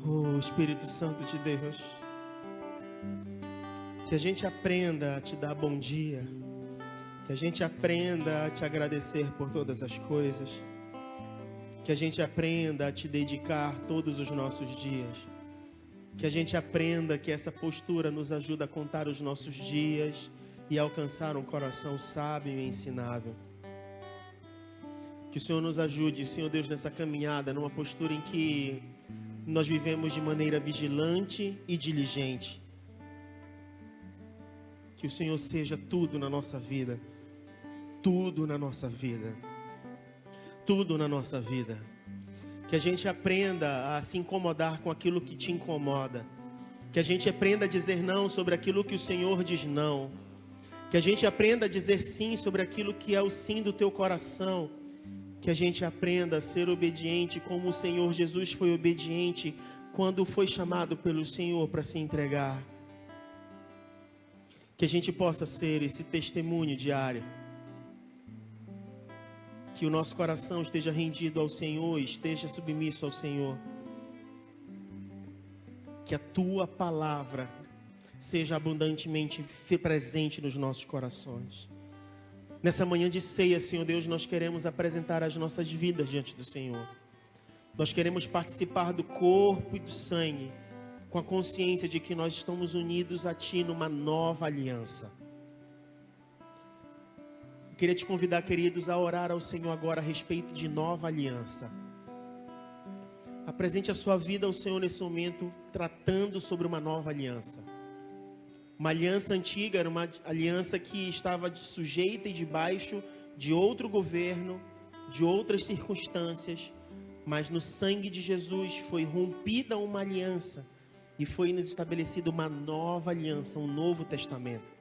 Oh, Espírito Santo de Deus, que a gente aprenda a te dar bom dia, que a gente aprenda a te agradecer por todas as coisas, que a gente aprenda a te dedicar todos os nossos dias, que a gente aprenda que essa postura nos ajuda a contar os nossos dias e alcançar um coração sábio e ensinável. Que o Senhor nos ajude, Senhor Deus, nessa caminhada, numa postura em que nós vivemos de maneira vigilante e diligente. Que o Senhor seja tudo na nossa vida. Tudo na nossa vida. Tudo na nossa vida. Que a gente aprenda a se incomodar com aquilo que te incomoda. Que a gente aprenda a dizer não sobre aquilo que o Senhor diz não. Que a gente aprenda a dizer sim sobre aquilo que é o sim do teu coração. Que a gente aprenda a ser obediente como o Senhor Jesus foi obediente quando foi chamado pelo Senhor para se entregar. Que a gente possa ser esse testemunho diário. Que o nosso coração esteja rendido ao Senhor, esteja submisso ao Senhor. Que a tua palavra seja abundantemente presente nos nossos corações. Nessa manhã de ceia, Senhor Deus, nós queremos apresentar as nossas vidas diante do Senhor. Nós queremos participar do corpo e do sangue, com a consciência de que nós estamos unidos a Ti numa nova aliança. Eu queria te convidar, queridos, a orar ao Senhor agora a respeito de nova aliança. Apresente a sua vida ao Senhor nesse momento, tratando sobre uma nova aliança. Uma aliança antiga era uma aliança que estava sujeita e debaixo de outro governo, de outras circunstâncias, mas no sangue de Jesus foi rompida uma aliança e foi nos estabelecida uma nova aliança, um novo testamento.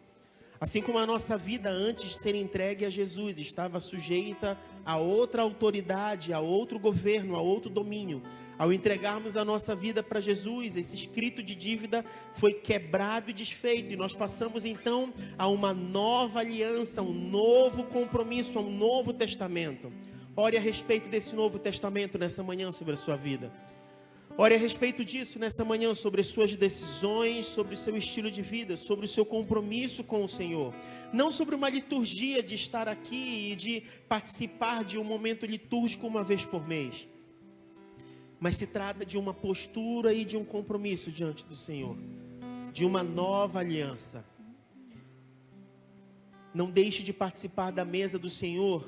Assim como a nossa vida antes de ser entregue a Jesus estava sujeita a outra autoridade, a outro governo, a outro domínio, ao entregarmos a nossa vida para Jesus, esse escrito de dívida foi quebrado e desfeito. E nós passamos então a uma nova aliança, um novo compromisso, a um novo testamento. Ore a respeito desse novo testamento nessa manhã sobre a sua vida. Ore a respeito disso nessa manhã, sobre as suas decisões, sobre o seu estilo de vida, sobre o seu compromisso com o Senhor. Não sobre uma liturgia de estar aqui e de participar de um momento litúrgico uma vez por mês. Mas se trata de uma postura e de um compromisso diante do Senhor. De uma nova aliança. Não deixe de participar da mesa do Senhor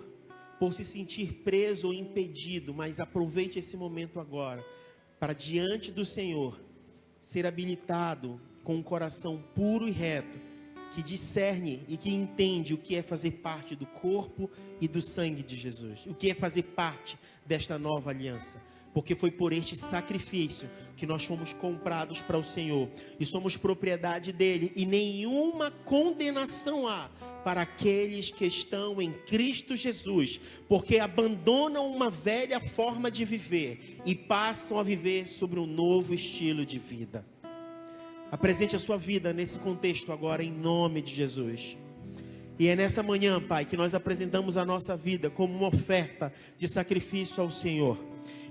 por se sentir preso ou impedido, mas aproveite esse momento agora para diante do Senhor ser habilitado com um coração puro e reto, que discerne e que entende o que é fazer parte do corpo e do sangue de Jesus, o que é fazer parte desta nova aliança. Porque foi por este sacrifício que nós fomos comprados para o Senhor e somos propriedade dele, e nenhuma condenação há para aqueles que estão em Cristo Jesus, porque abandonam uma velha forma de viver e passam a viver sobre um novo estilo de vida. Apresente a sua vida nesse contexto agora, em nome de Jesus. E é nessa manhã, Pai, que nós apresentamos a nossa vida como uma oferta de sacrifício ao Senhor.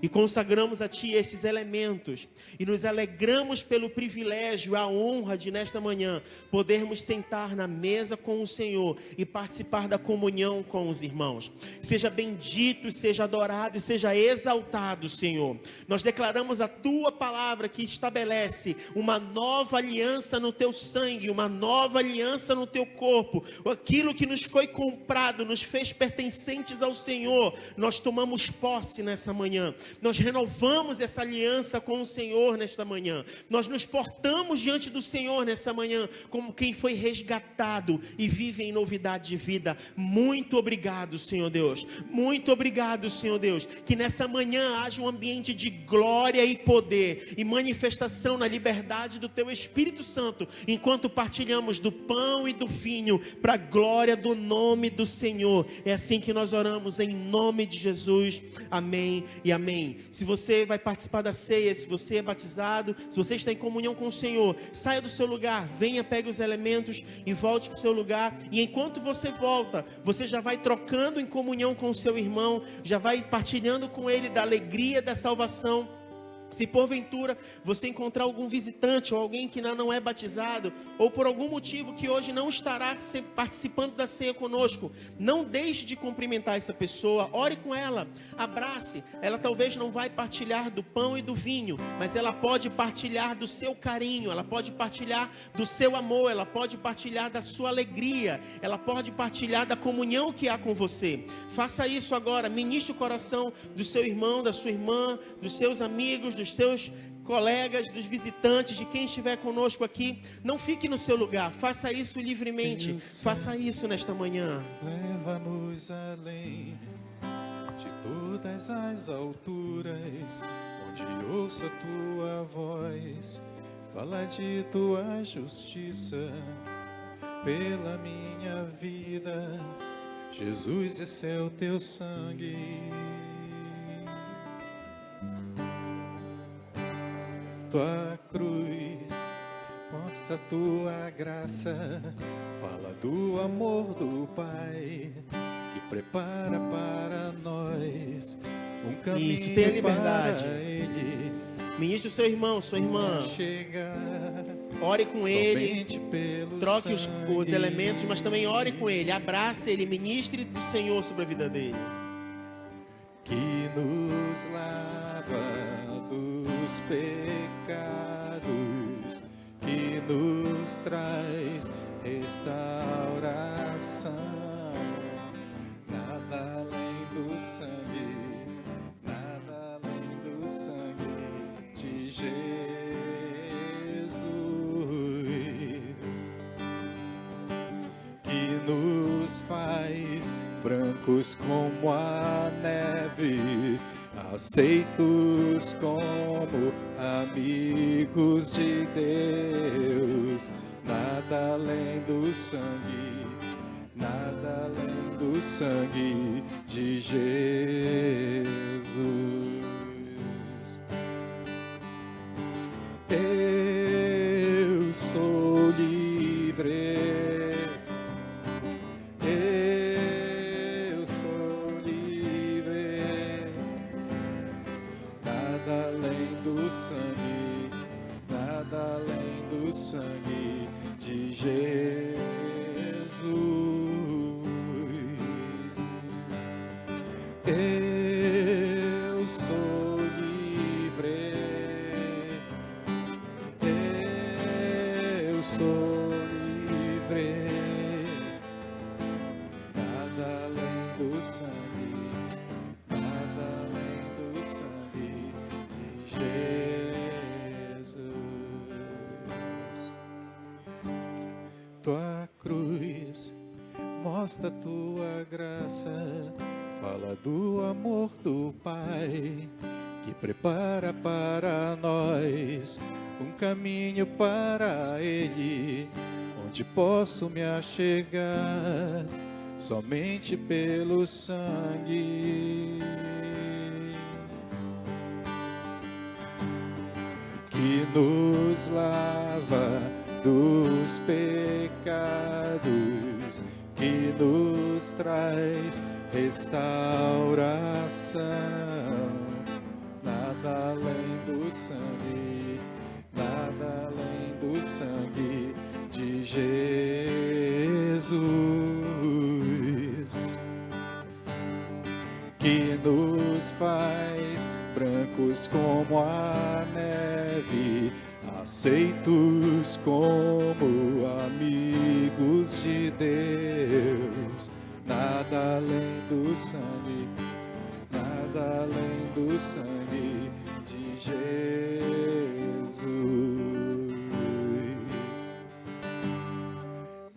E consagramos a Ti esses elementos. E nos alegramos pelo privilégio, a honra de nesta manhã podermos sentar na mesa com o Senhor e participar da comunhão com os irmãos. Seja bendito, seja adorado e seja exaltado, Senhor. Nós declaramos a Tua palavra que estabelece uma nova aliança no Teu sangue, uma nova aliança no Teu corpo. Aquilo que nos foi comprado, nos fez pertencentes ao Senhor, nós tomamos posse nessa manhã. Nós renovamos essa aliança com o Senhor nesta manhã. Nós nos portamos diante do Senhor nessa manhã como quem foi resgatado e vive em novidade de vida. Muito obrigado, Senhor Deus. Muito obrigado, Senhor Deus. Que nessa manhã haja um ambiente de glória e poder e manifestação na liberdade do Teu Espírito Santo, enquanto partilhamos do pão e do vinho para a glória do nome do Senhor. É assim que nós oramos em nome de Jesus. Amém e amém. Se você vai participar da ceia, se você é batizado, se você está em comunhão com o Senhor, saia do seu lugar, venha, pegue os elementos e volte para o seu lugar. E enquanto você volta, você já vai trocando em comunhão com o seu irmão, já vai partilhando com ele da alegria da salvação. Se porventura você encontrar algum visitante ou alguém que ainda não é batizado, ou por algum motivo que hoje não estará participando da ceia conosco, não deixe de cumprimentar essa pessoa, ore com ela, abrace. Ela talvez não vai partilhar do pão e do vinho, mas ela pode partilhar do seu carinho, ela pode partilhar do seu amor, ela pode partilhar da sua alegria, ela pode partilhar da comunhão que há com você. Faça isso agora, ministre o coração do seu irmão, da sua irmã, dos seus amigos, dos seus colegas, dos visitantes, de quem estiver conosco aqui. Não fique no seu lugar, faça isso livremente, faça isso nesta manhã. Leva-nos além de todas as alturas, onde ouço a tua voz, fala de tua justiça pela minha vida. Jesus, esse é o teu sangue. Tua cruz mostra a tua graça, fala do amor do Pai que prepara para nós um caminho. Isso, tenha liberdade. Para Ele. Ministre o seu irmão, sua irmã. Ore com ele, troque os elementos, mas também ore com ele, abrace ele, ministre do Senhor sobre a vida dele. Que nos lava dos pecados, que nos traz restauração. Nada além do sangue, nada além do sangue de Jesus, que nos faz brancos como a neve, aceitos como amigos de Deus. Nada além do sangue, nada além do sangue de Jesus. Eu sou livre. Eu sou livre. Nada além do sangue, nada além do sangue de Jesus. Eu sou livre. Eu sou livre. Nada além do sangue, nada além do sangue de Jesus. Tua cruz mostra tua graça, fala do amor do Pai que prepara para nós um caminho para Ele, onde posso me achegar somente pelo sangue que nos lava dos pecados, que nos traz restauração. Nada além do sangue, nada além do sangue de Jesus, que nos faz brancos como a neve, aceitos como amigos de Deus. Nada além do sangue, nada além do sangue de Jesus.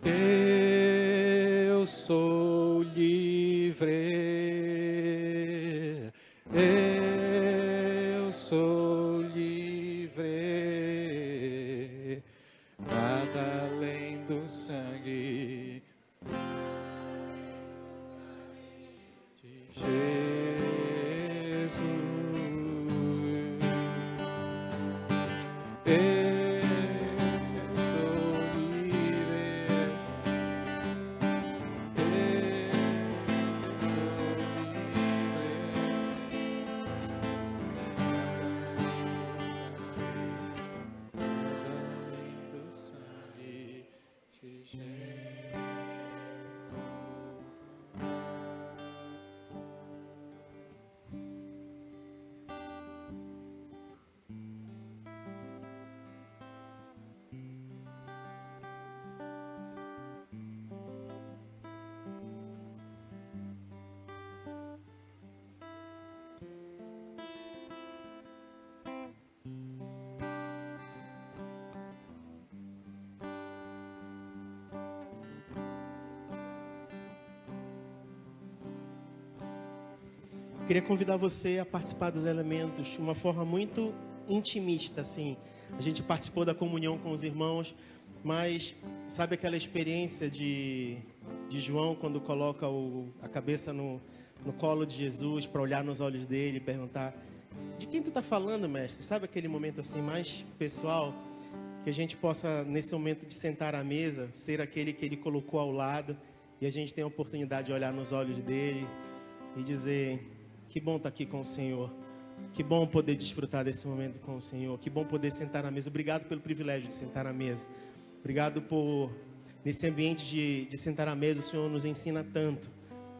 Eu sou livre. Eu sou livre. Nada além do sangue de Jesus. Eu sou livre. Eu sou livre. queria convidar você a participar dos elementos de uma forma muito intimista, assim. A gente participou da comunhão com os irmãos, mas sabe aquela experiência de João quando coloca a cabeça no colo de Jesus para olhar nos olhos dele e perguntar: de quem tu está falando, mestre? Sabe aquele momento assim mais pessoal? Que a gente possa, nesse momento de sentar à mesa, ser aquele que ele colocou ao lado e a gente tem a oportunidade de olhar nos olhos dele e dizer: que bom estar aqui com o Senhor. Que bom poder desfrutar desse momento com o Senhor. Que bom poder sentar à mesa. Obrigado pelo privilégio de sentar à mesa. Obrigado por, nesse ambiente de sentar à mesa, o Senhor nos ensina tanto.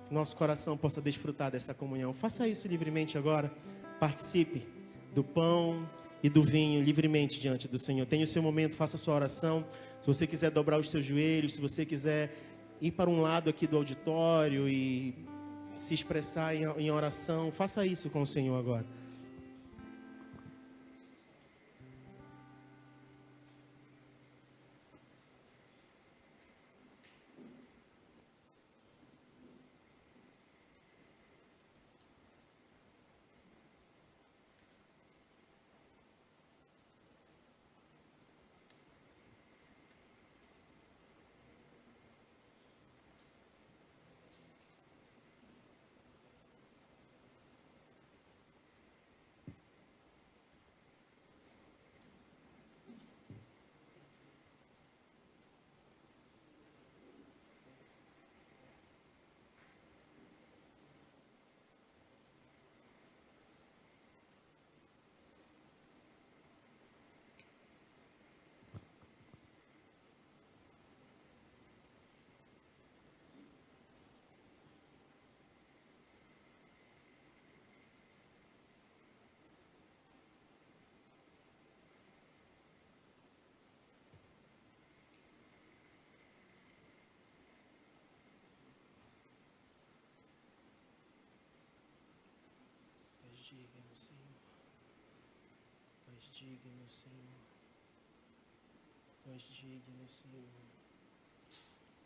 Nosso coração possa desfrutar dessa comunhão. Faça isso livremente agora. Participe do pão e do vinho livremente diante do Senhor. Tenha o seu momento, faça a sua oração. Se você quiser dobrar os seus joelhos, se você quiser ir para um lado aqui do auditório e se expressar em oração, faça isso com o Senhor agora. Digno, Senhor. Tu és digno, Senhor. Tu és digno, Senhor.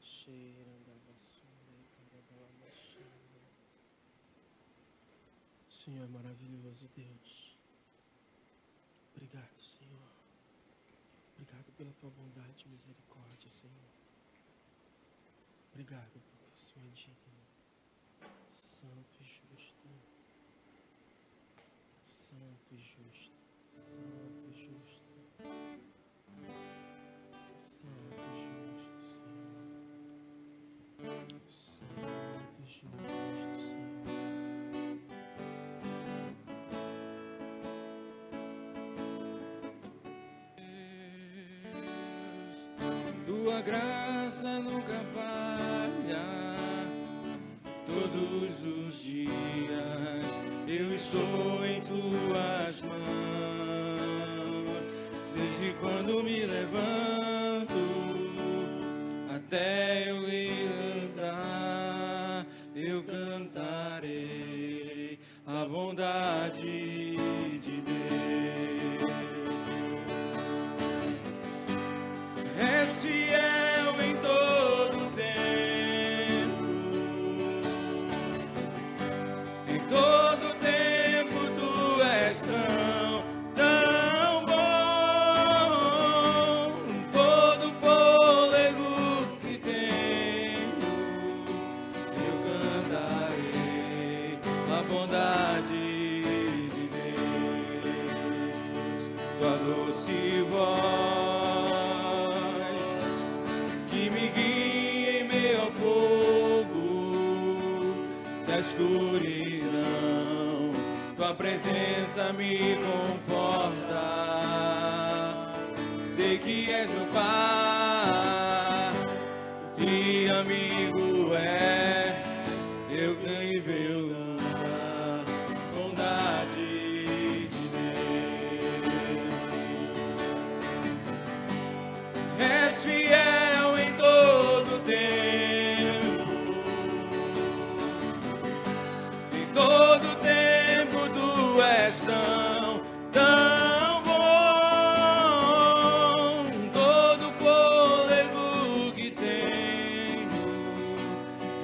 Cheira da vassoura e cada baixando. Senhor é maravilhoso, Deus. Obrigado, Senhor. Obrigado pela tua bondade e misericórdia, Senhor. Obrigado porque o Senhor é digno, santo e justo. Santo e justo, santo e justo, santo e justo, Senhor. Santo e justo, Senhor. Tua graça nunca falha. Todos os dias eu estou em tuas mãos. Desde quando me levanto até eu levantar, eu cantarei a bondade de Deus. És fiel em todo tempo. Em todo tempo tu és tão bom. Todo fôlego que tenho, eu cantarei a bondade de Deus. Tua doce voz que me guia em meio ao fogo da escuridão, tua presença me conforta. Sei que és meu Pai e amigo é, eu ganhei a bondade de Deus. És fiel em todo tempo. Em todo tempo tu és tão bom. Todo fôlego que tenho,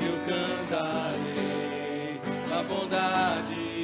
eu cantarei a bondade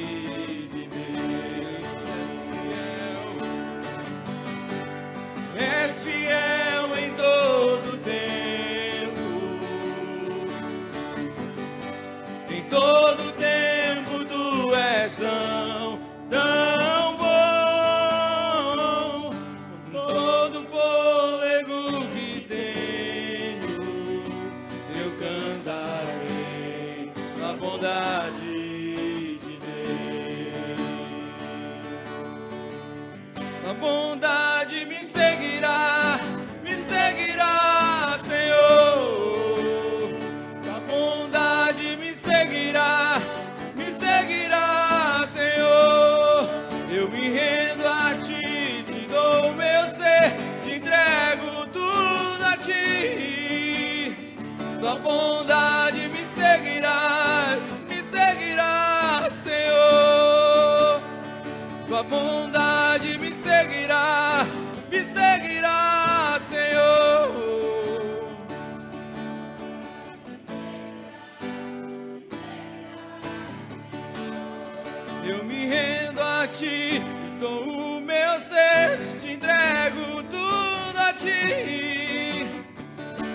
eu me rendo a ti, dou o meu ser, te entrego tudo a ti.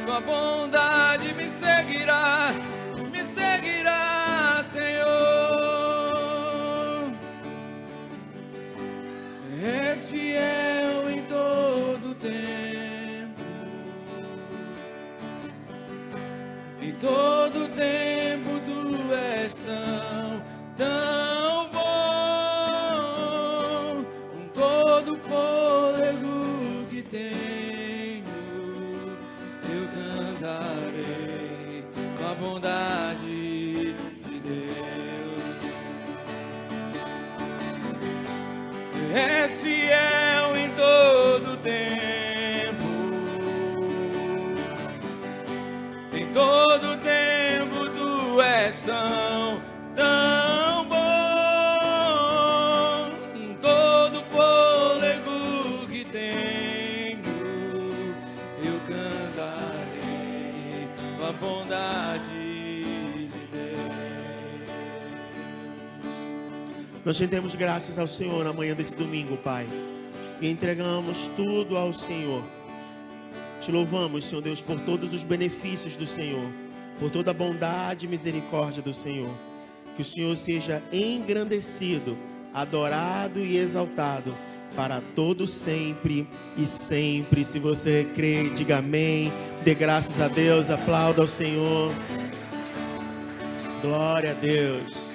Tua bondade me seguirá, Senhor. És fiel em todo tempo, em todo tempo tu és são tão bom, com todo fôlego que tenho, eu cantarei a bondade de Deus. És fiel em todo tempo, em todo tempo tu és tão bom, em todo fôlego que tenho, eu cantarei a bondade de Deus. Nós rendemos graças ao Senhor na manhã desse domingo, Pai, e entregamos tudo ao Senhor. Te louvamos, Senhor Deus, por todos os benefícios do Senhor, por toda a bondade e misericórdia do Senhor. Que o Senhor seja engrandecido, adorado e exaltado para todo sempre e sempre. Se você crê, diga amém, dê graças a Deus, aplauda ao Senhor. Glória a Deus.